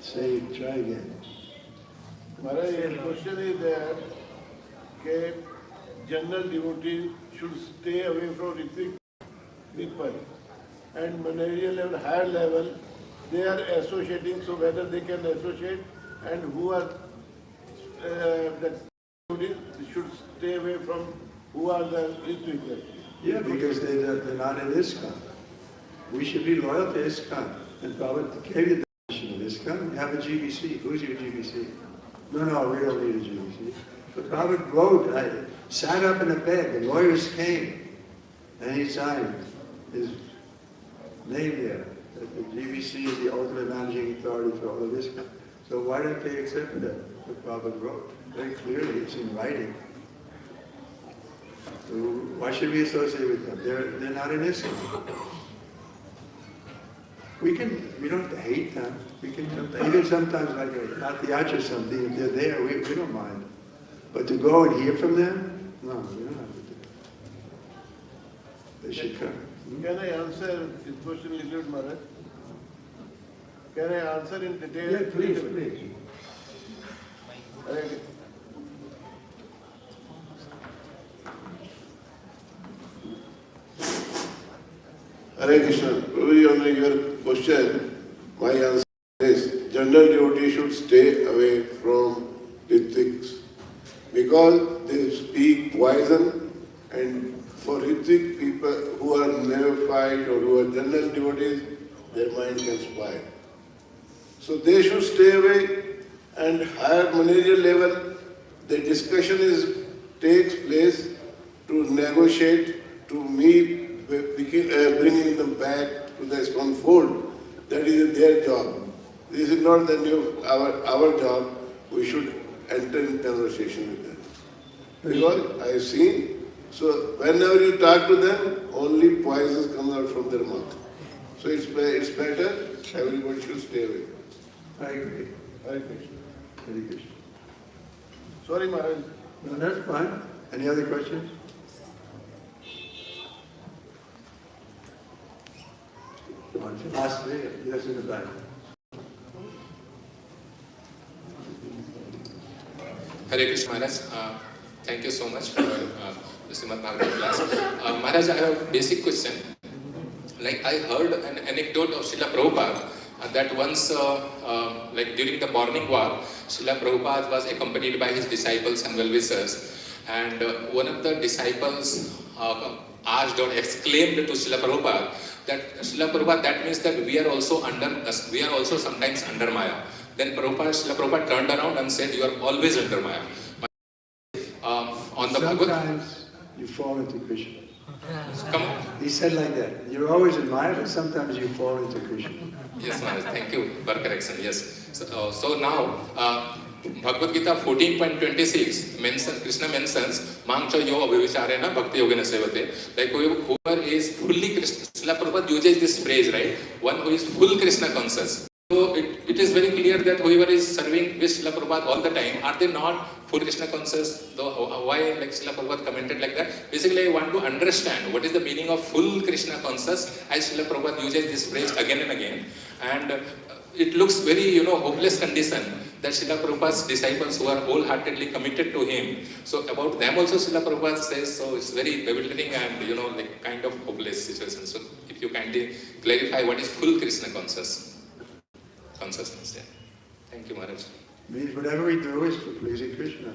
Say, try again. Maharaj, the question is that general devotee should stay away from Ritvik people, and managerial level, higher level, they are associating, so whether they can associate, and who are the devotees should stay away from who are the Ritvik. Yeah, because they're not in Iskcon. We should be loyal to Iskcon. And Prabhupada gave you the definition of Iskcon. You have a GBC. Who's your GBC? No, we don't need a GBC. But Prabhupada wrote, I sat up in the bed, the lawyers came, and he signed his name there. That the GBC is the ultimate managing authority for all of Iskcon. So why don't they accept that? What Prabhupada wrote. Very clearly, it's in writing. So why should we associate with them? They're not in Iskcon. We don't have to hate them. We can even sometimes like a Natiyach or something, if they're there, we don't mind. But to go and hear from them, no, we don't have to do that. They should come. Can I answer this question a little bit, Maharaj? Can I answer in detail? Yeah, please. Hare Krishna. Very honoring your question. My answer is general devotee should stay away from Ritviks because they speak poison, and for Ritvik people who are neophyte or who are general devotees, their mind can spoil. So they should stay away, and higher managerial level, the discussion takes place to negotiate, to meet, bringing them back to the Iskcon fold. That is their job. This is not the new, our job. We should enter in conversation with them. Because I have seen, so whenever you talk to them, only poisons come out from their mouth. So it's better, everybody should stay away. I agree. Hare Krishna. Hare Krishna. Sorry, Maharaj. No, that's fine. Any other questions? Lastly, yes, in the back. Hare Krishna Maharaj, thank you so much for the Srimad Bhagavatam class. Maharaj, I have a basic question. Like I heard an anecdote of Srila Prabhupada that once, like during the morning walk, Srila Prabhupada was accompanied by his disciples and well-wishers, and one of the disciples asked or exclaimed to Srila Prabhupada that Srila Prabhupada, that means that we are also sometimes under Maya. Then Srila Prabhupada turned around and said, you are always under Maya. On the Sometimes you fall into Krishna. Come on. He said like that. You're always in Maya, but sometimes you fall into Krishna. Yes, Maharaj. Thank you for correction. Yes. So now, Bhagavad Gita 14.26 mentions, Krishna mentions, Mamcha yo abhivicharena bhakti yogena sevate. Like whoever is fully Krishna, Srila Prabhupada uses this phrase, right? One who is full Krishna conscious. So it is very clear that whoever is serving with Srila Prabhupada all the time, are they not full Krishna conscious? Though, why like Srila Prabhupada commented like that? Basically, I want to understand what is the meaning of full Krishna conscious, as Srila Prabhupada uses this phrase again and again. And it looks very, hopeless condition that Srila Prabhupada's disciples who are wholeheartedly committed to him. So about them also Srila Prabhupada says, so it's very bewildering and, like kind of hopeless situation. So if you kindly clarify what is full Krishna consciousness. Yeah. Thank you, Maharaj. Means whatever we do is for pleasing Krishna.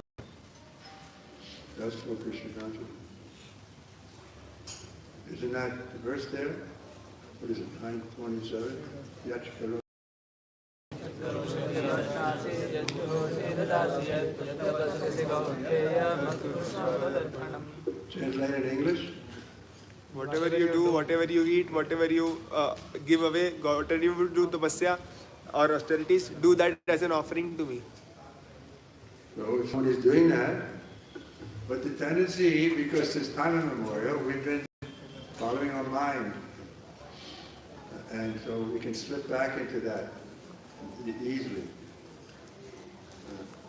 That's for Krishna consciousness. Isn't that the verse there? What is it, 9:27? Yachkaro. Translated in English? Whatever you do, whatever you eat, whatever you give away, whatever you do tapasya or austerities, do that as an offering to me. So if somebody's doing that, but the tendency, because since time immemorial, we've been following our mind. And so we can slip back into that easily.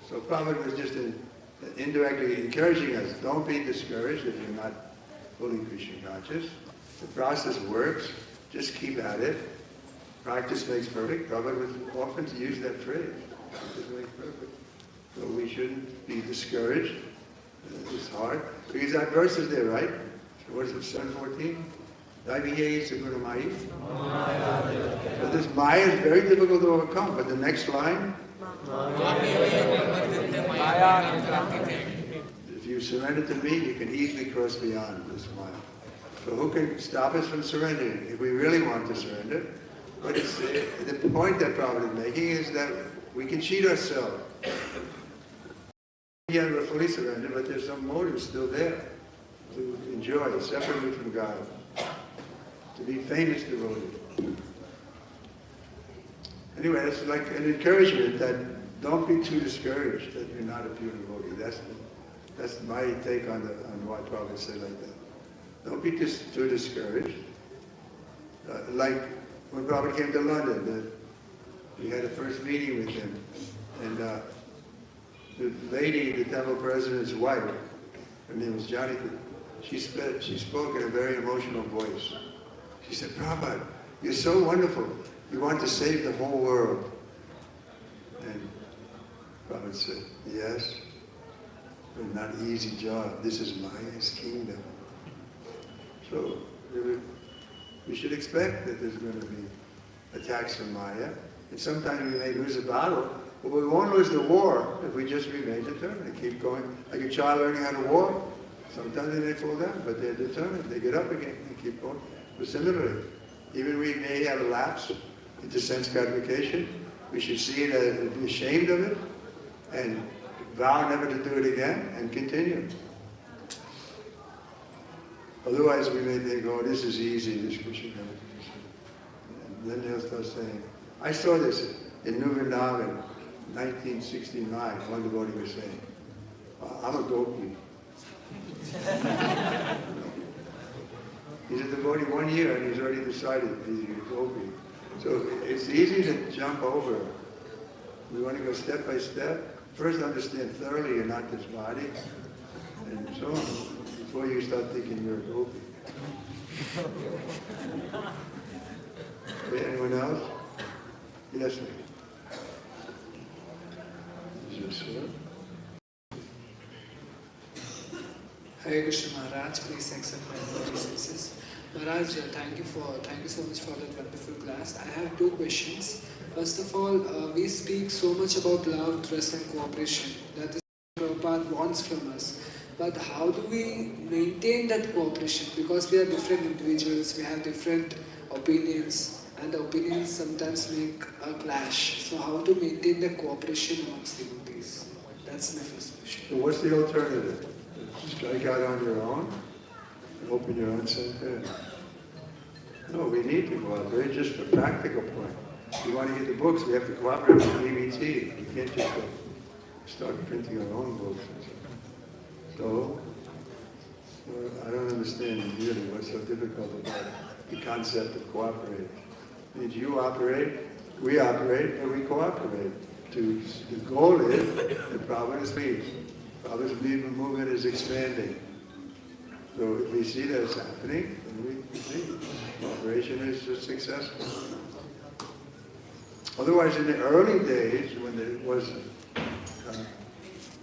So Prabhupada was just indirectly encouraging us, don't be discouraged if you're not fully Krishna conscious. The process works, just keep at it. Practice makes perfect. Prabhupada was often to use that phrase. Practice makes perfect. So we shouldn't be discouraged. It's hard. Because that verse is there, right? So what is it, 7:14? So this Maya is very difficult to overcome, but the next line, if you surrender to me, you can easily cross beyond this Maya. So who can stop us from surrendering if we really want to surrender? But it's, the point that Prabhupada is making is that we can cheat ourselves. Yeah, we're fully surrendered, but there's some motive still there to enjoy separately from God, to be famous devotee. Anyway, it's like an encouragement that don't be too discouraged that you're not a pure devotee. That's my take on why Prabhupada said like that. Don't be too discouraged. Like when Prabhupada came to London, we had a first meeting with him, and the lady, the temple president's wife, her name was Johnny, she spoke in a very emotional voice. She said, Prabhupada, you're so wonderful. You want to save the whole world. And Prabhupada said, yes, but not an easy job. This is Maya's kingdom. So we should expect that there's going to be attacks from Maya. And sometimes we may lose a battle, but we won't lose the war if we just remain determined and keep going. Like a child learning how to walk. Sometimes they may fall down, but they're determined. They get up again and keep going. But similarly, even we may have a lapse into sense gratification, we should see it as be ashamed of it and vow never to do it again and continue. Otherwise we may think, oh, this is easy, this Krishna. And then they'll start saying, I saw this. in New Vrindavan, 1969, one devotee was saying, I'm a gopi. He's a devotee 1 year and he's already decided he's a gopi. So it's easy to jump over. We want to go step by step. First understand thoroughly you're not this body, and so on, before you start thinking you're a gopi. Okay, anyone else? Yes, ma'am. Yes, sir. Hare Krishna Maharaj, please accept my obeisances. Maharaj, thank you so much for that wonderful class. I have two questions. First of all, we speak so much about love, trust and cooperation. That is what Prabhupada wants from us. But how do we maintain that cooperation? Because we are different individuals, we have different opinions, and the opinions sometimes make a clash. So how to maintain the cooperation amongst devotees? That's my first question. So what's the alternative? Strike out on your own? Open your own center? No, we need to cooperate just for practical point. If we want to get the books, we have to cooperate with EBT. We can't just start printing our own books. So, I don't understand really what's so difficult about the concept of cooperate. It means you operate, we operate, and we cooperate. The goal is the Prabhupada's peace. Prabhupada's movement is expanding. So if we see that it's happening, then we see cooperation is successful. Otherwise, in the early days, when there was,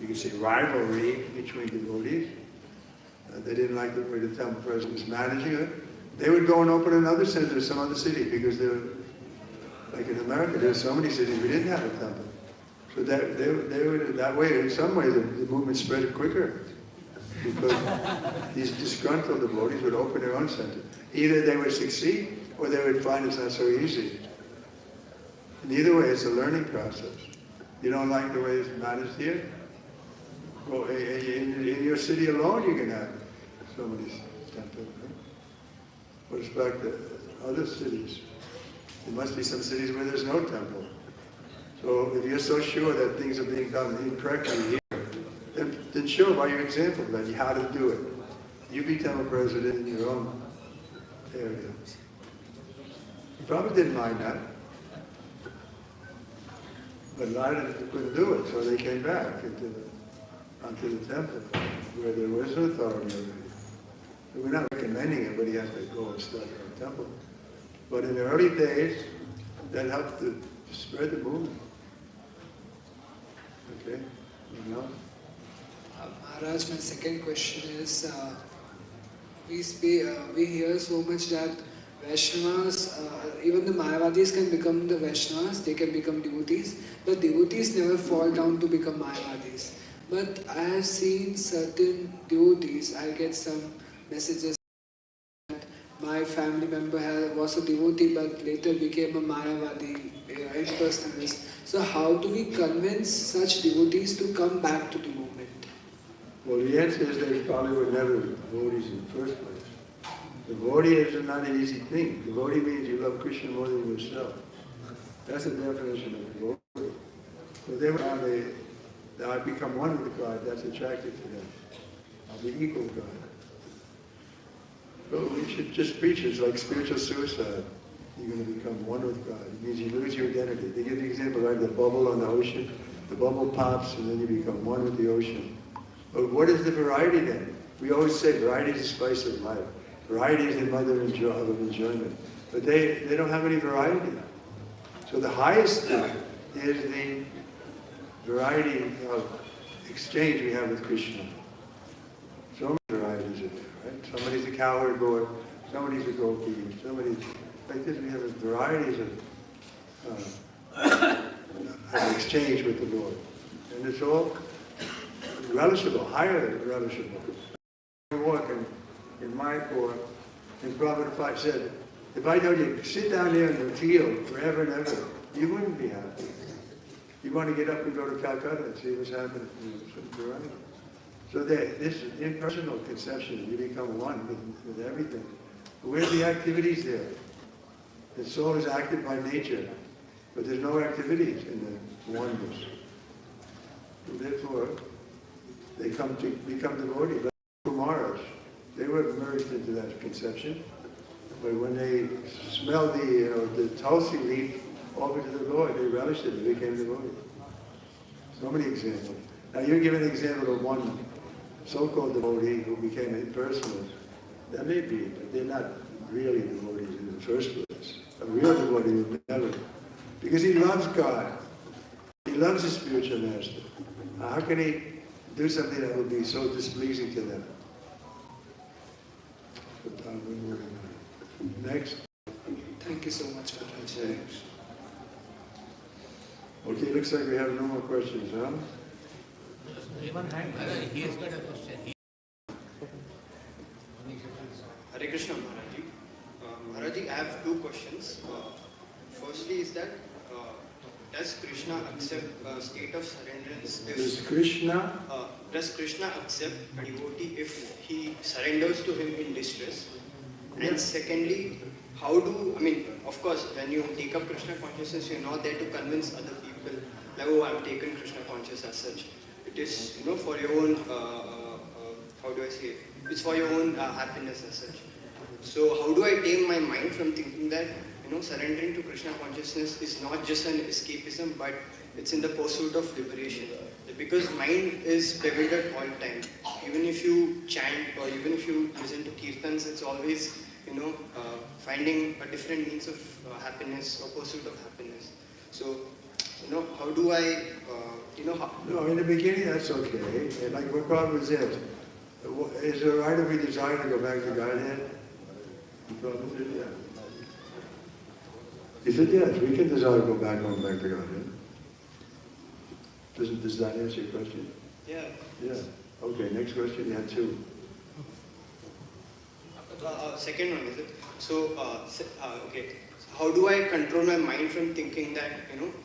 you could say, rivalry between devotees, they didn't like the way the temple president was managing it, they would go and open another center in some other city, because they were, like in America, there are so many cities we didn't have a temple. So that they would, that way, in some way, the movement spread quicker, because these disgruntled devotees would open their own center. Either they would succeed, or they would find it's not so easy. And either way, it's a learning process. You don't like the way it's managed here? Well, in your city alone, you can have so many temples. Right? What about the other cities? There must be some cities where there's no temple. So if you're so sure that things are being done incorrectly here, then show by your example that how to do it. You be temple president in your own area. You probably didn't mind that. But a lot of them couldn't do it, so they came back onto the temple, where there was an authority already. So we're not recommending anybody has to go and start their own temple. But in the early days, that helped to spread the movement. Okay? You know? Maharaj, my second question is, we hear so much that Vaishnavas, even the Mayavadis can become the Vaishnavas, they can become devotees, but devotees never fall down to become Mayavadis. But I have seen certain devotees, I get some messages that my family member was a devotee but later became a Mayavadi, impersonalist. So how do we convince such devotees to come back to the movement? Well, the answer is they probably were never devotees in the first place. Devotee is not an easy thing. Devotee means you love Krishna more than yourself. That's the definition of devotee. So they were now I become one with God, that's attractive to them. I'll be equal to God. So we should just preach it's like spiritual suicide. You're going to become one with God. It means you lose your identity. They give the example, right? The bubble on the ocean. The bubble pops and then you become one with the ocean. But what is the variety then? We always say variety is the spice of life. Variety is the mother of enjoyment. But they don't have any variety. So the highest thing is the variety of exchange we have with Krishna. So many varieties are there, right? Somebody's a cowherd boy, somebody's a gopi, somebody's like this. We have varieties of exchange with the Lord. And it's all relishable, highly relishable. I walk in Mayapur, and Prabhupada said, if I told you, sit down there in the field forever and ever, you wouldn't be happy. You want to get up and go to Calcutta and see what's happening. So this impersonal conception, you become one with everything. But where's the activities there? The soul is active by nature. but there's no activities in the oneness. So therefore, they come to become devotees. But Kumaras, they were merged into that conception. But when they smelled the tulsi leaf offered to the Lord, they relished it and became devotees. So many examples. Now you give an example of one so-called devotee who became impersonalist. That may be, but they're not really devotees in the first place. A real devotee would never. Because he loves God. He loves his spiritual master. How can he do something that would be so displeasing to them? Next. Thank you so much, Maharaj. Thanks. Okay, looks like we have no more questions, huh? He has got a question. Hare Krishna Maharaji. Maharaji, I have two questions. Firstly is that does Krishna accept state of surrenderance Does Krishna? Does Krishna accept a devotee if he surrenders to him in distress? And secondly, of course, when you take up Krishna consciousness, you're not there to convince other people, like, oh, I've taken Krishna consciousness as such. It is, for your own, how do I say it? It's for your own happiness as such. So how do I tame my mind from thinking that, surrendering to Krishna consciousness is not just an escapism, but it's in the pursuit of liberation. Because mind is bewildered all the time. Even if you chant or even if you listen to kirtans, it's always, finding a different means of happiness or pursuit of happiness. So, how do I, No, in the beginning that's okay. And like what Prabhupada said, is it right if we desire to go back to Godhead? Prabhupada said, yeah. He said, yes, we can desire to go back to Godhead. Does that answer your question? Yeah. Yeah. Okay, next question, you had two. Second one is it? So, okay. How do I control my mind from thinking that,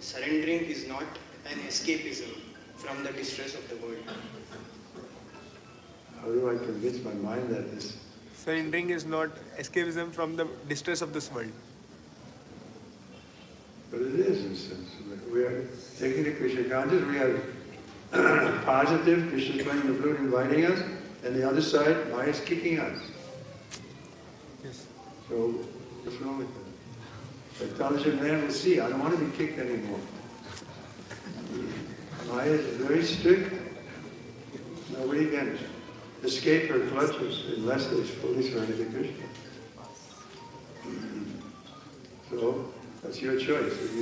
surrendering is not an escapism from the distress of the world? How do I convince my mind that this? Surrendering is not escapism from the distress of this world. But it is in a sense. We are taking the Krishna consciousness, we have positive, Krishna's playing the flute, inviting us, and the other side, Maya is kicking us. Yes. So, what's wrong with that? The intelligent man will see, I don't want to be kicked anymore. Maya is very strict. Nobody can escape her clutches unless they fully surrender to Krishna. So, that's your choice. If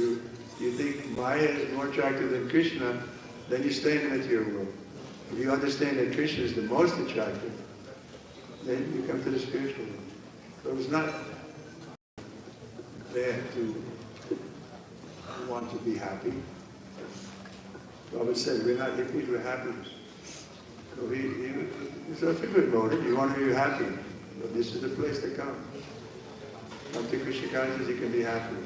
you think Maya is more attractive than Krishna, then you stay in the material world. If you understand that Krishna is the most attractive, then you come to the spiritual world. So it's not bad to want to be happy. Prabhupada said, we're not hippies, we're happiness. So it's a good motive. You want to be happy. So this is the place to come. Come to Krishna consciousness, you can be happy.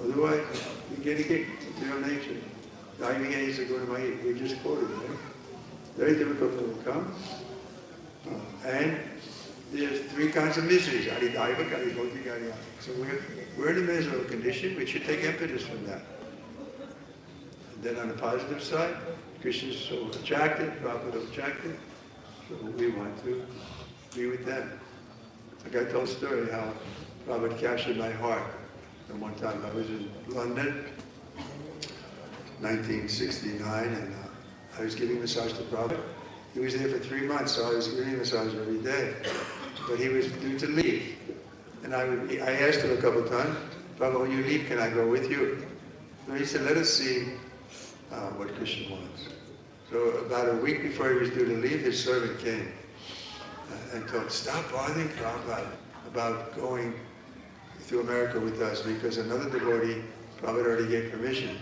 Otherwise, you get kicked into your nature. Diving in to go to my, we just quoted, right? Very difficult to come. And there's three kinds of miseries. So we're in a miserable condition. We should take impetus from that. And then on the positive side, Krishna is so attractive, Prabhupada is attractive, so we want to be with them. Like I told a story how Prabhupada captured my heart. And one time I was in London, 1969, and I was giving massage to Prabhupada. He was there for 3 months, so I was giving massage every day. But he was due to leave. And I asked him a couple of times, Prabhupada, when you leave, can I go with you? So he said, let us see what Krishna wants. So about a week before he was due to leave, his servant came and told him, stop bothering Prabhupada about going to America with us, because another devotee, Prabhupada already gave permission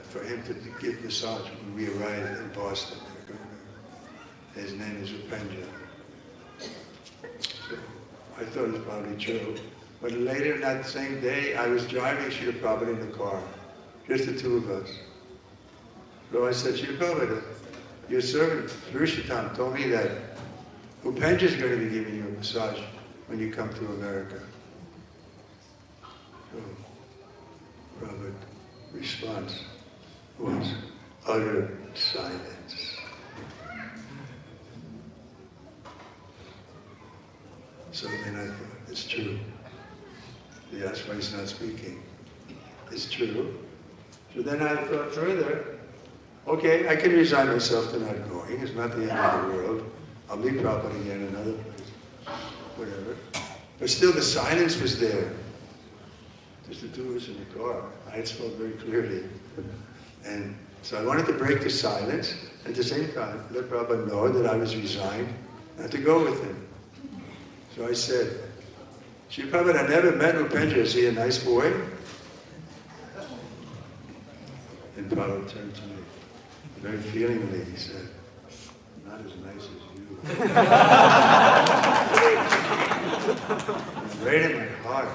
for him to give massage when we arrived in Boston. His name is Upendra. So I thought it was probably true. But later that same day, I was driving Srila Prabhupada in the car, just the two of us. So I said, Srila Prabhupada, your servant, Purushottam, told me that Upendra is going to be giving you a massage when you come to America. So Prabhupada's response was utter silence. So then I thought, it's true. He asked why he's not speaking. It's true. So then I thought further, okay, I can resign myself to not going. It's not the end of the world. I'll be Prabhupada again in another place, whatever. But still the silence was there. Just the two of us in the car. I had spoke very clearly. And so I wanted to break the silence, at the same time, let Prabhupada know that I was resigned not to go with him. So I said, Shri Prabhupada, I never met Upendra. Is he a nice boy? And Prabhupada turned to me, very feelingly, he said, not as nice as you. Right in my heart.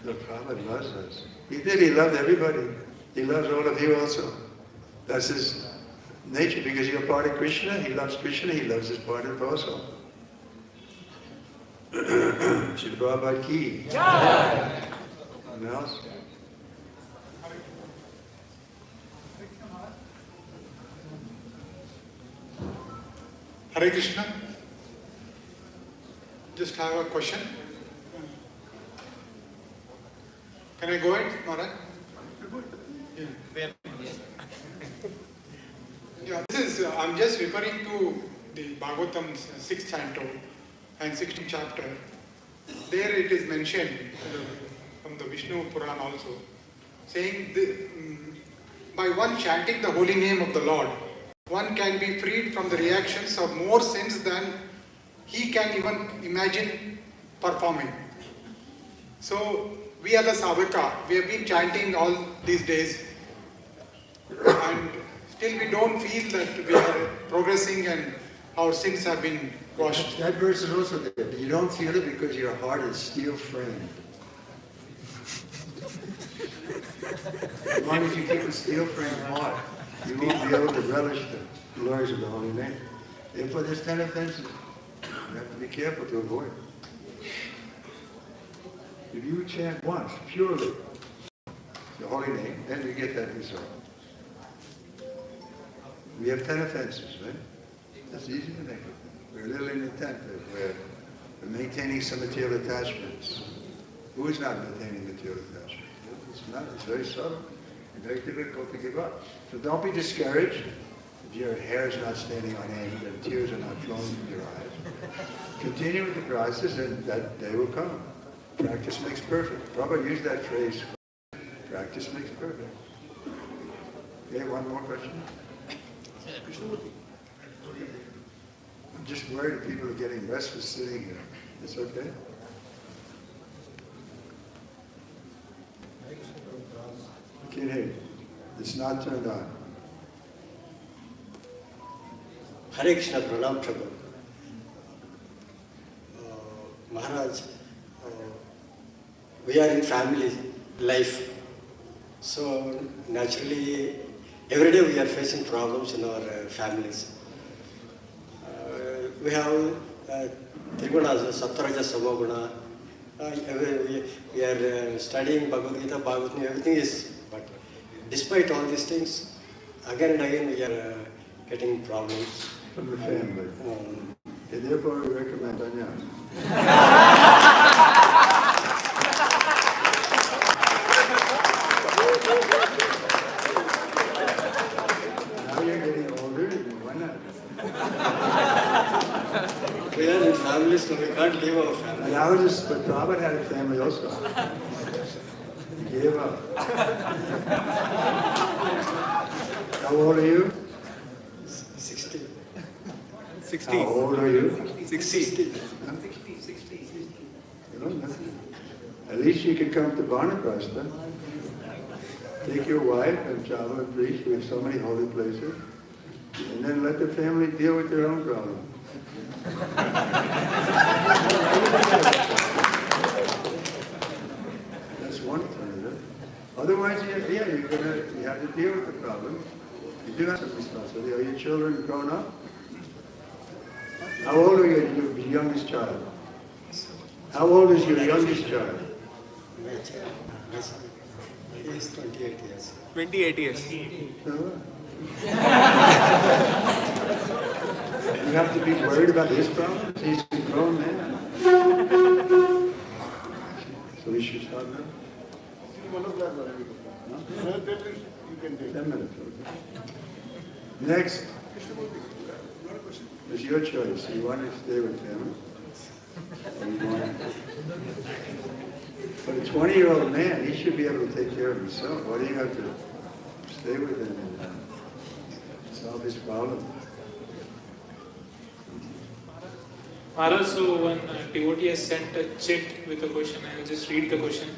The Prabhupada loves us. He did, he loved everybody. He loves all of you also. That's his nature, because you're part of Krishna, he loves his partner also. Shri Prabhupada ki. Anyone else? Hare Krishna. Just have a question. Can I go ahead, Maharaj? Yeah, this is, I'm just referring to the Bhagavatam's 6th canto and 16th chapter. There it is mentioned from the Vishnu Puran also, saying by one chanting the holy name of the Lord, one can be freed from the reactions of more sins than he can even imagine performing. So we are the Savaka, we have been chanting all these days and still we don't feel that we are progressing and our sins have been washed. That verse is also there, but you don't feel it because your heart is steel framed. As long as you keep a steel framed heart, you won't be able to relish the glories of the holy name. Therefore there's 10 offenses. You have to be careful to avoid. If you chant once, purely, the holy name, then you get that result. We have 10 offenses, right? That's easy to think of. We're a little inattentive. We're maintaining some material attachments. Who is not maintaining material attachments? It's not. It's very subtle and very difficult to give up. So don't be discouraged if your hair is not standing on end and tears are not flowing from your eyes. Continue with the process and that day will come. Practice makes perfect. Prabhupada used that phrase, practice makes perfect. Okay, one more question? I'm just worried that people are getting restless sitting here. It's okay? I can't hear you. It's not turned on. Hare Krishna, Pranam Prabhu. Maharaj, we are in family life. So naturally, every day we are facing problems in our families. We have Trigunas, Sattaraja, Samaguna. We are studying Bhagavad Gita, Bhagavatam, everything is, but despite all these things, again and again we are getting problems. From the family. And therefore we recommend Anya. Now you're getting older, why not? We are in families, so we can't leave our family. And I was just, but Prabhupada had a family also. He gave up. How old are you? 60. 60. How old are you? 60. You know, at least you can come to Barnaprastha. Take your wife and travel and preach. We have so many holy places. And then let the family deal with their own problem. That's one alternative. Otherwise, you have to deal with the problem. You do have some responsibility. Are your children grown up? How old are your youngest child? How old is your youngest child? He is 28 years. 28 years. So, you have to be worried about his problems? He's a grown man. So we should start now? You can take 10 minutes. Okay. Next. It's your choice. You want to stay with him? Or you want But a 20-year-old man, he should be able to take care of himself. Why do you have to stay with him and solve his problem? Maharaj, so one devotee has sent a chat with a question. I will just read the question.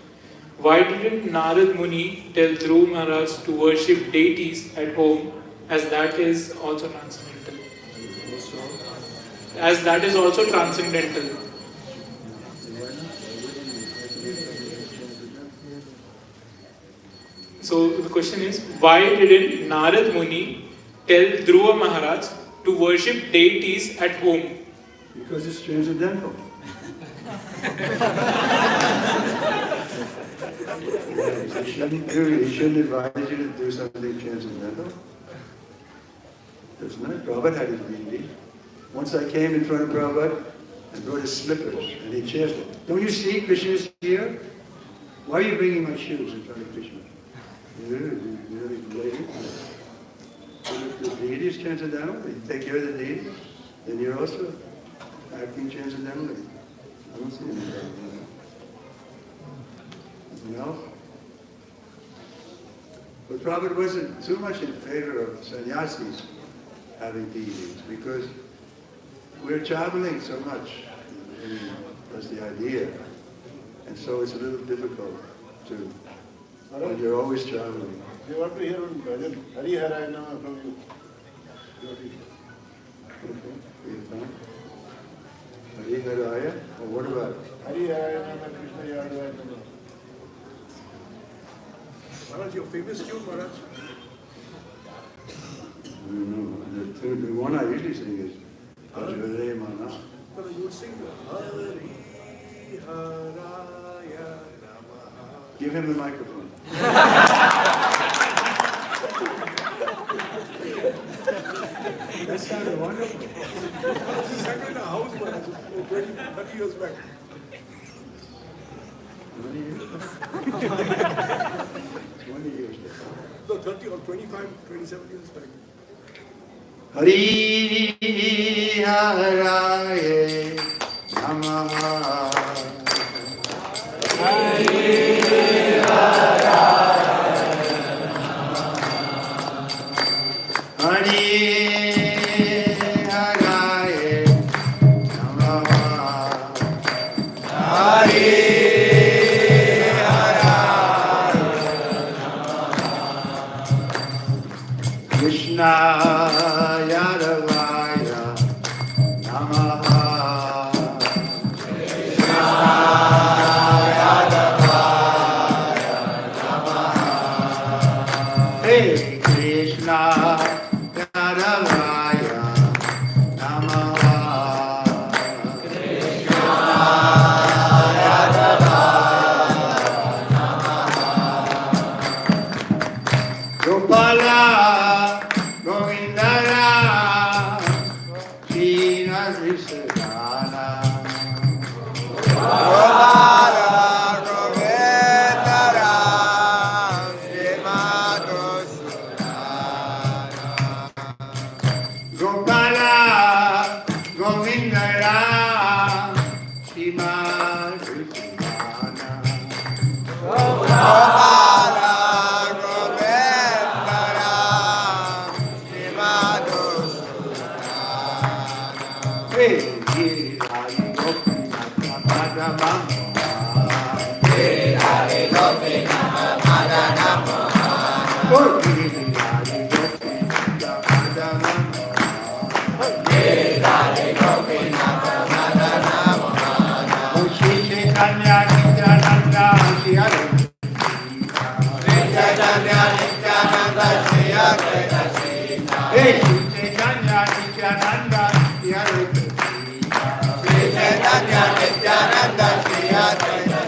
Why didn't Narad Muni tell Dhruv Maharaj to worship deities at home, as that is also transcendental? As that is also transcendental. So the question is, why didn't Narad Muni tell Dhruva Maharaj to worship deities at home? Because it's transcendental. He shouldn't advise you to do something transcendental. That's not. Prabhupada had his deity. Once I came in front of Prabhupada and brought his slippers, and he chanted, "Don't you see Krishna is here? Why are you bringing my shoes in front of Krishna?" The deity is transcendental. You take care of the deity, then you're also acting transcendentally. I don't see anything. Anything else? But Prabhupada wasn't too much in favor of sannyasis having deities because we're traveling so much. That's the idea. And so it's a little difficult to, when you're always traveling. They want to hear one bhajan. Hari Harayana from you. Okay, Hari Haraya? Or what about? Hari Harayana Krishna Yadavaya. Maharaj, your famous tune, Maharaj? No, the one I usually sing is Ajare Mana. No, you would sing Hari Haraya Namaha. Give him the microphone. That sounded wonderful. He sang in a house, Maharaj, 30 years back. 20 years? 20 years. No, 30 or 25, 27 years back. Hari Haraya Namaha. Hari Haraya Namaha. Hari Haraya Namaha. Hari Krishna Yadavaya Namaha. Krishna Yadavaya Namaha. Hey Krishna Yadavaya Namaha. Krishna Yadavaya Namaha. Gopala Govindara Krishna Krishna Gopala Govindara Gopala Govindara Shima Krishna Gopala Govindara Shima Krishna Hey Hari Gopinath Madhava Hey Hari Gopinath Madhava Oh Hari Gopinath Madhava Hey Hari Gopinath Madhava Oh Shri Chaitanya Nityananda Shri Advaita Shri Chaitanya Nityananda Shri Advaita Hey Shri Chaitanya Nityananda Shri Advaita Shri Chaitanya Nityananda Shri Advaita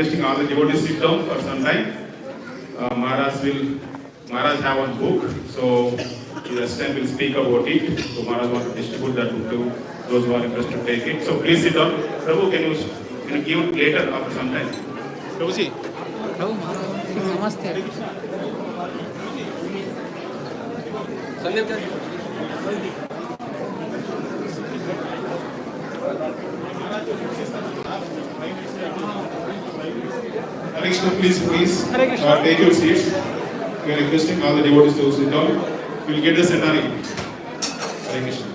requesting all the devotees sit down for some time. Maharaj have one book, so this time will speak about it. So Maharaj want to distribute that book to those who are interested to take it. So please sit down. Prabhu, can you give later after some time? Prabhuji. Namaste. Hare Krishna, please, take your seats. We are requesting all the devotees to sit down. We will get the scenario. Hare Krishna.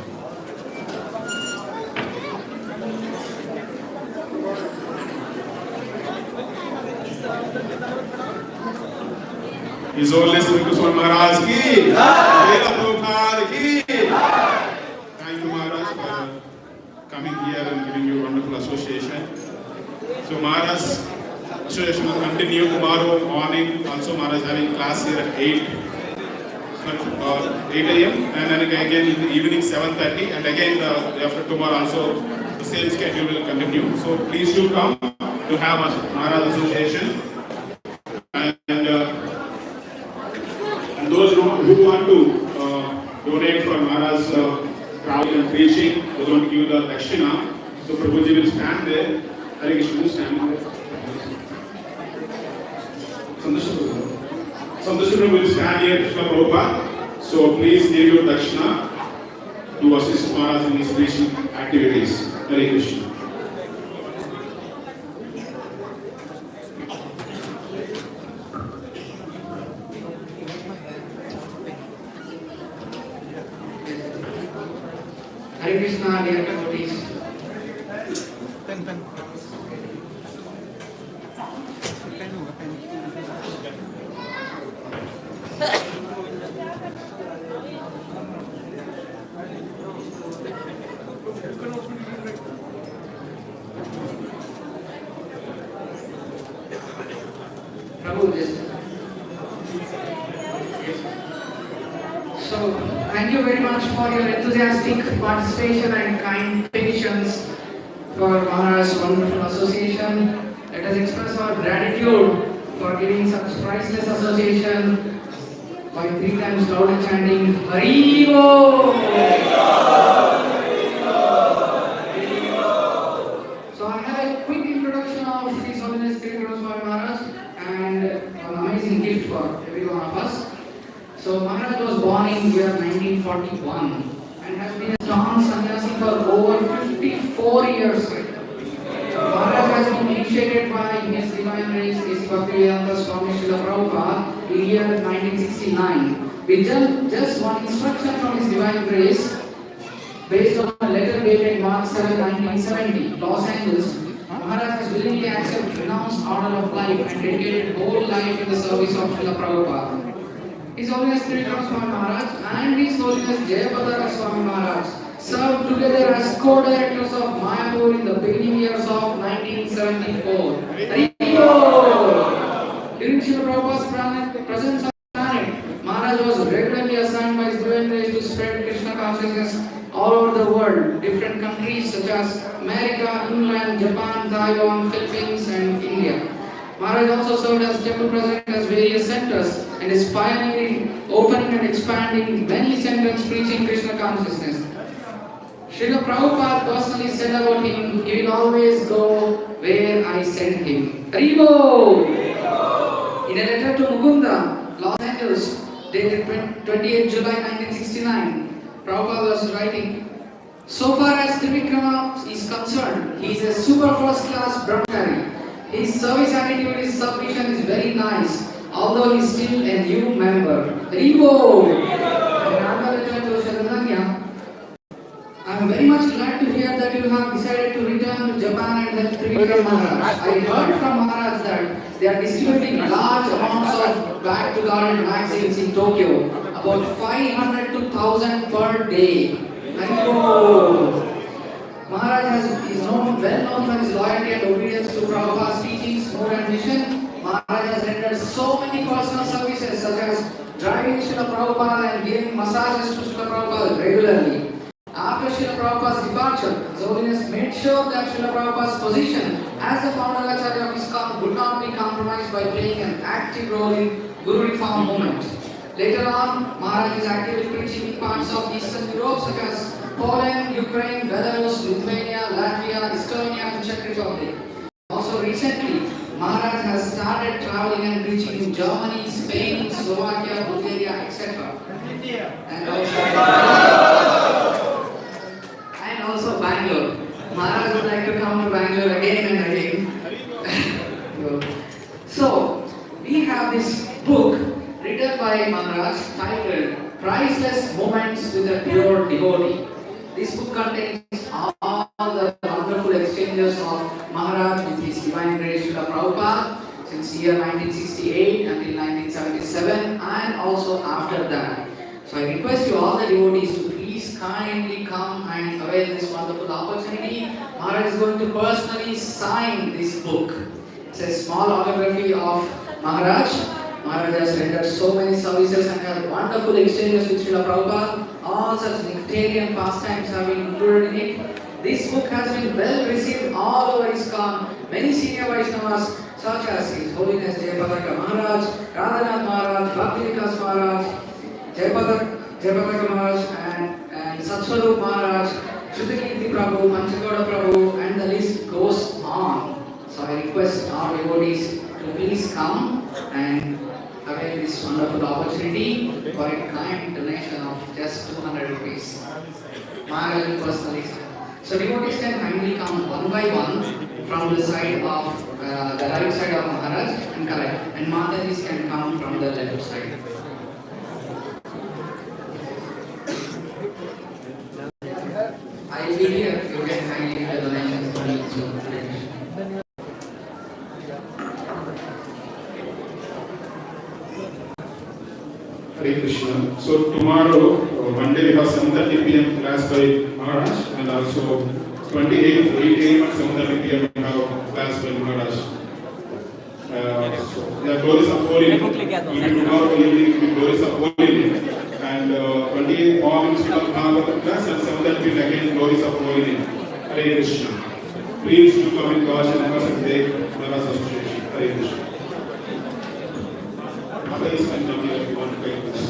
His Holiness Swami Maharaj ki, Veda Prabhupada ki. Thank you, Maharaj, for coming here and giving you wonderful association. So Maharaj association will continue tomorrow morning. Also Maharaj having class here at 8 a.m. and then again in the evening 7:30, and again after tomorrow also the same schedule will continue. So please do come to have a Maharaj association. And those who want to donate for Maharaj's travel and preaching, they're going to give the dakshina. So Prabhuji will stand there. Hare Krishna will stand there. Sandashpura will stand here, Krishna Prabhupada. So please give your dakshina to assist Maharaj in his preaching activities. Hare Krishna. Hare Krishna, dear devotees. So, thank you very much for your enthusiastic participation and kind patience for Maharaj's wonderful association. Let us express our gratitude for giving such priceless association by 3 times louder chanting Hari Bo! So I have a quick introduction of His Holiness Kirtan Maharaj and an amazing gift for every one of us. So Maharaj was born in year 1941 and has been a strong sannyasi for over 54 years. Maharaj has been initiated by His Divine Grace Iskcon Swami Srila Prabhupada in year 1969 with just one instruction from His Divine Grace based on a letter dated March 7, 1970, Los Angeles. Maharaj has willingly accepted renounced order of life and dedicated whole life in the service of Srila Prabhupada. His Holiness Kirtan Swami Maharaj and His Holiness Jayapadara Swami Maharaj served together as co-directors of Mayapur in the beginning years of 1974. During Srila Prabhupada's presence on the planet, Maharaj was regularly assigned by His Divine Grace to spread Krishna consciousness all over the world, different countries such as America, England, Japan, Taiwan, Philippines and India. Maharaj also served as temple president at various centers and is pioneering, opening and expanding many centers preaching Krishna consciousness. Srila Prabhupada personally said about him, he will always go where I send him. Haribo! In a letter to Mukunda, Los Angeles, dated 28 July 1969, Prabhupada was writing, so far as Trivikrama is concerned, he is a super first class brahmachari. His service attitude, his submission is very nice, although he is still a new member. Haribo! I am very much glad to hear that you have decided to return to Japan and help Trivikrama Maharaj. I heard from Maharaj that they are distributing large amounts of Back to Garden magazines in Tokyo, about 500 to 1000 per day. Haribo! Maharaj is well known for his loyalty and obedience to Prabhupada's teachings, mood and mission. Maharaj has rendered so many personal services such as driving Srila Prabhupada and giving massages to Srila Prabhupada regularly. After Srila Prabhupada's departure, His Holiness made sure that Srila Prabhupada's position As the founder Acharya of Iskcon would not be compromised by playing an active role in Guru reform movement. Later on, Maharaj is actively preaching in parts of Eastern Europe such as Poland, Ukraine, Belarus, Lithuania, Latvia, Estonia and Czech Republic. Also recently, Maharaj has started traveling and preaching in Germany, Spain, Slovakia, Bulgaria, etc. And also Bangalore. Maharaj would like to come to Bangalore again and again. So, we have this book written by Maharaj titled Priceless Moments with a Pure Devotee. This book contains all the wonderful exchanges of Maharaj with His Divine Grace Srila Prabhupada since year 1968 until 1977 and also after that. So I request you all the devotees to please kindly come and avail this wonderful opportunity. Maharaj is going to personally sign this book. It's a small autography of Maharaj. Maharaj has rendered so many services and had wonderful exchanges with Srila Prabhupada. All such nectarian pastimes have been included in it. This book has been well received all over Iskcon. Many senior Vaishnavas such as His Holiness Jayapadaka Maharaj, Radhanath Maharaj, Bhakti Vikas Maharaj, Jayapadaka Maharaj and Satswarup Maharaj, Shrutikirti Prabhu, Panchagoda Prabhu and the list goes on. So I request our devotees to please come and avail this wonderful opportunity for a kind donation of just 200 rupees. Maharaj will personally sign. So devotees can kindly come one by one from the side of the right side of Maharaj and collect, and Matajis can come from the left side. I will be here. You can kindly give the donations to me. Hare Krishna. So tomorrow, Monday, we have 7:30 p.m. class by Maharaj, and also 28th, 8 a.m. and 7:30 p.m. we have class by Maharaj. The glories of holy. Tomorrow evening, the glories of holy. And 28th morning, Srimad Bhagavatam class, and 7:30 again, glories of holy. Hare Krishna. Please do come in God's and take Maharaj association. Hare Krishna. Please continue if you want to take this.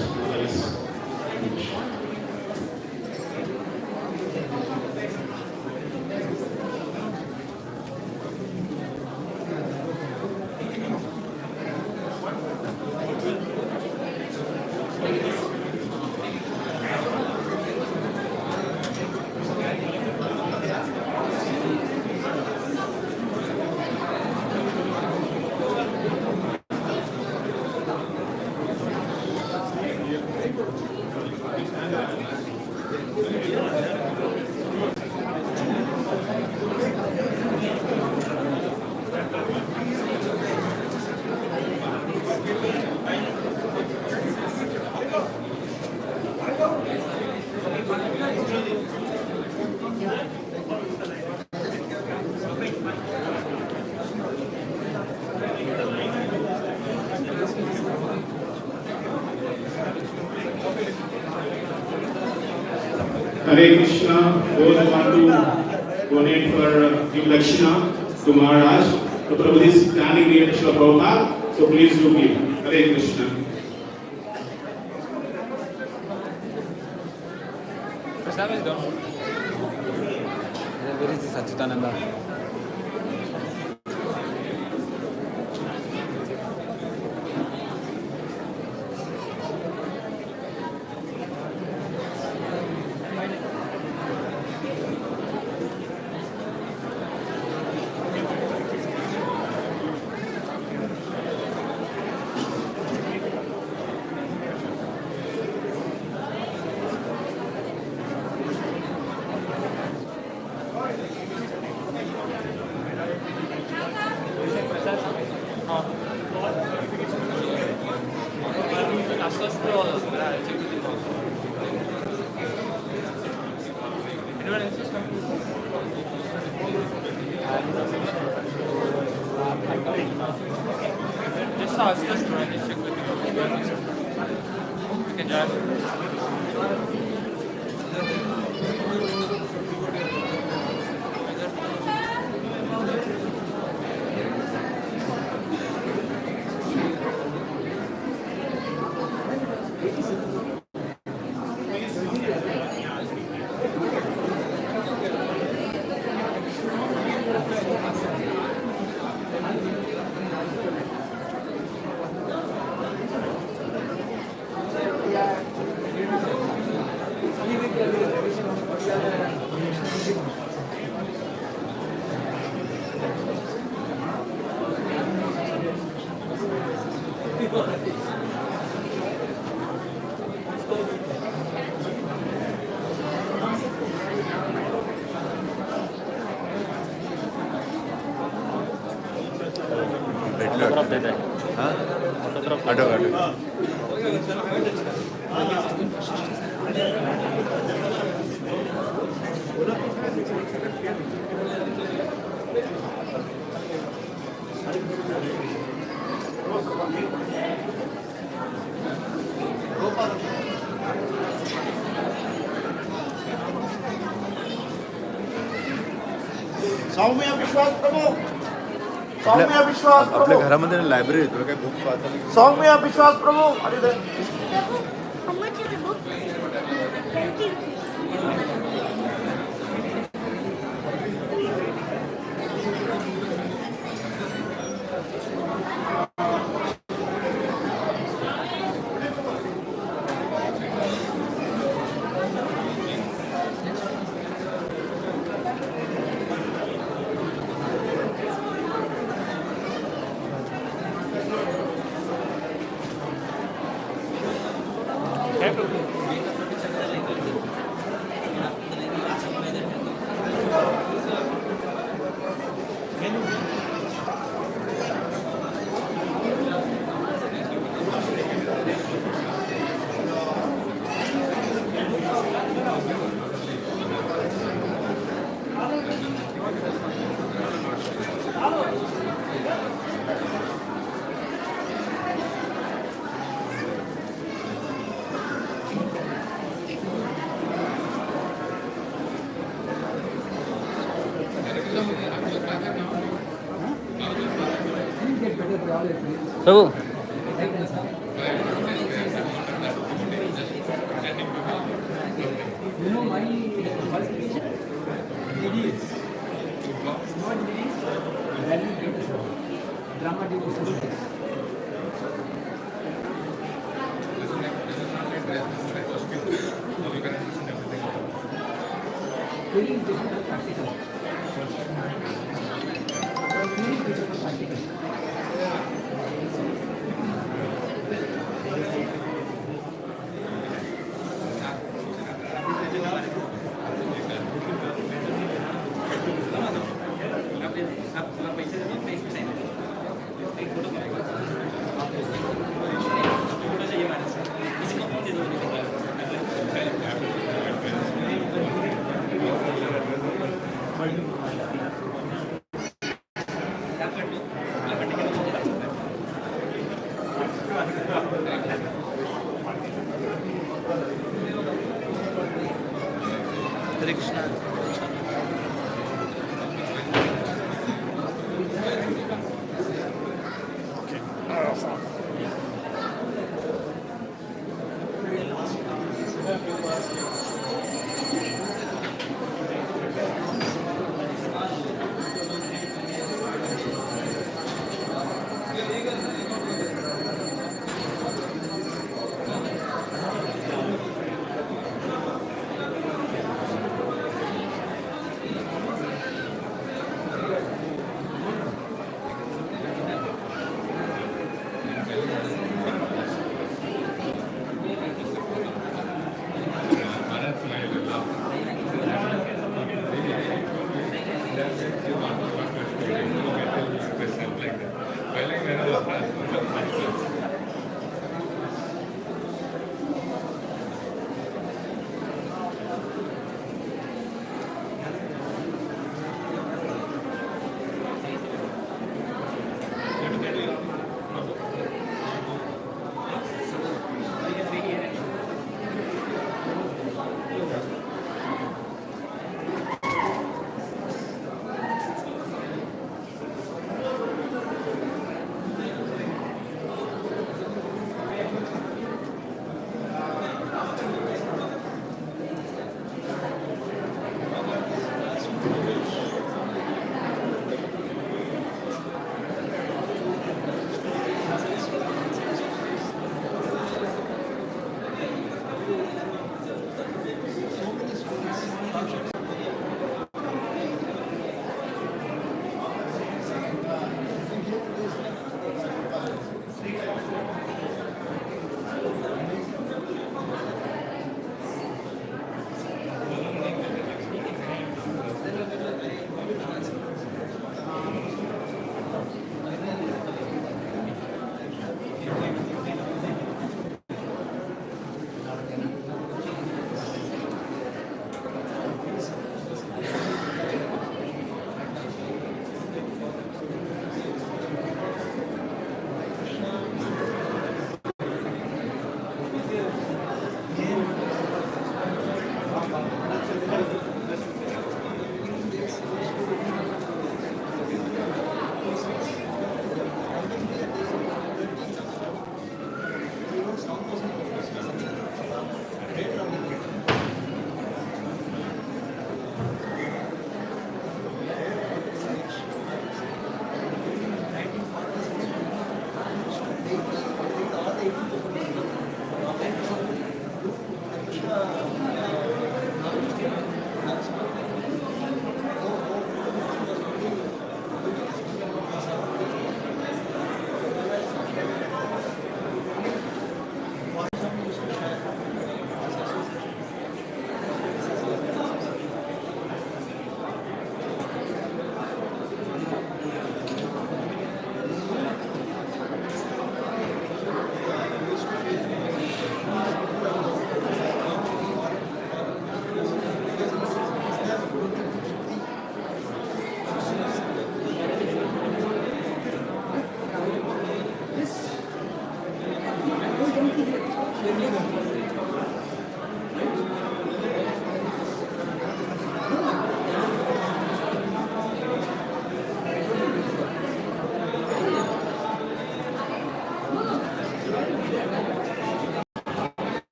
Hare Krishna, those who want to donate for give Lakshana to Maharaj, the Prabhu is standing near Srila Prabhupada, so please do give. Hare Krishna. Where is the Sachidananda? Just ask the student to check with you. You can join. Autograph देते हैं हाँ autograph सौम्य विश्वास प्रभू सौम्य विश्वास प्रभू आपल्या घरामध्ये library तुला काही books वाचायला सौम्य विश्वास प्रभू आणि दे How much is the book? 20. Prabhu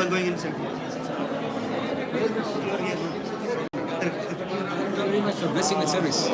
are going inside. Thank you very much for blessing the service.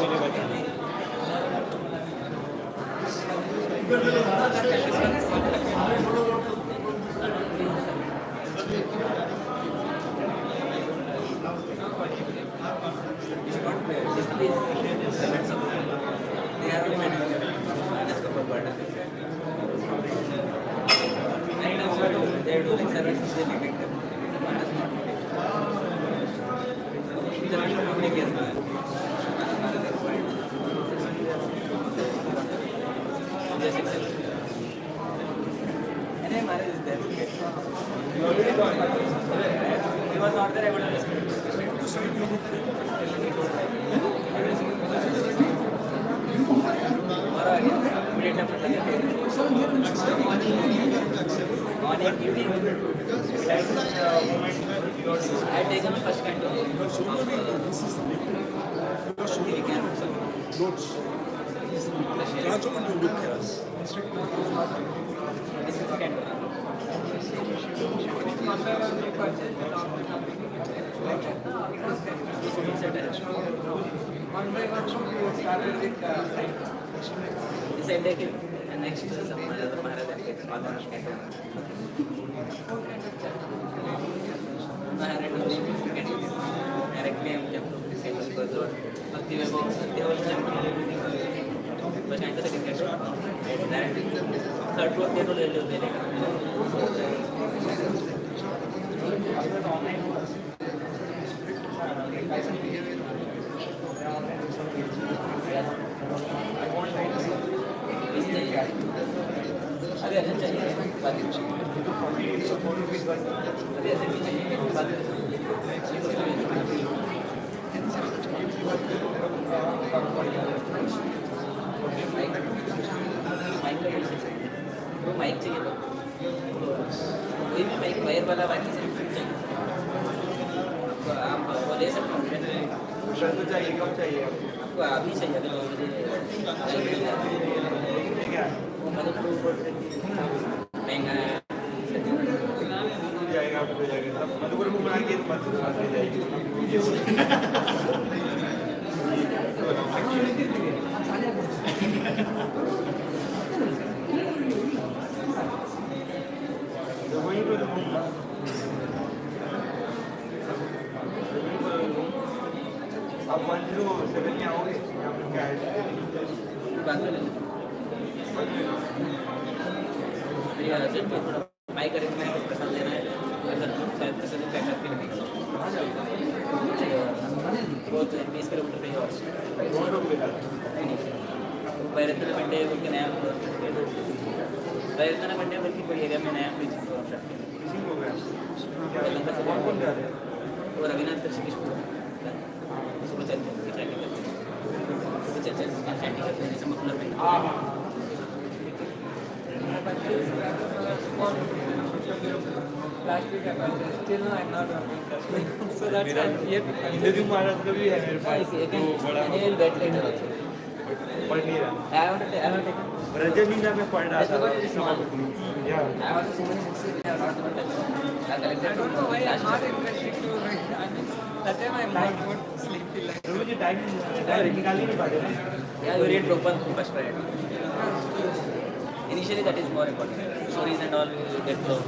Initially, that is more important. Stories and all will get flow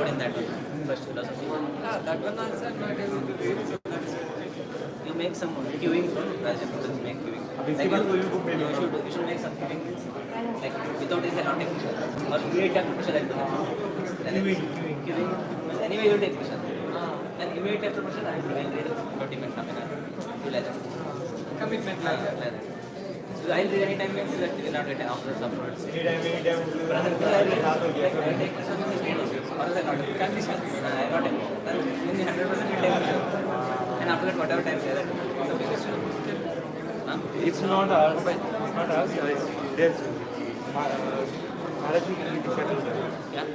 in that one. First philosophy. That one also I'm not able to read, so that's You make some queuing, Rajan, make queuing. Like you should make some queuing. Like without this, not take picture. Or immediate after picture like that. Queuing. Anyway, you take picture. And immediate after picture, I will read 30 minutes. You like that. commitment like that. So I'll read any time means that you will not get an afterwards. Anytime. But other than I will take picture means or else I not. Condition. I not take. Then in the 100% you take picture. And after that, whatever time say that. It's not us. It's not us. There's Maharaj will be settled there. Yeah.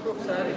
ఒకసారి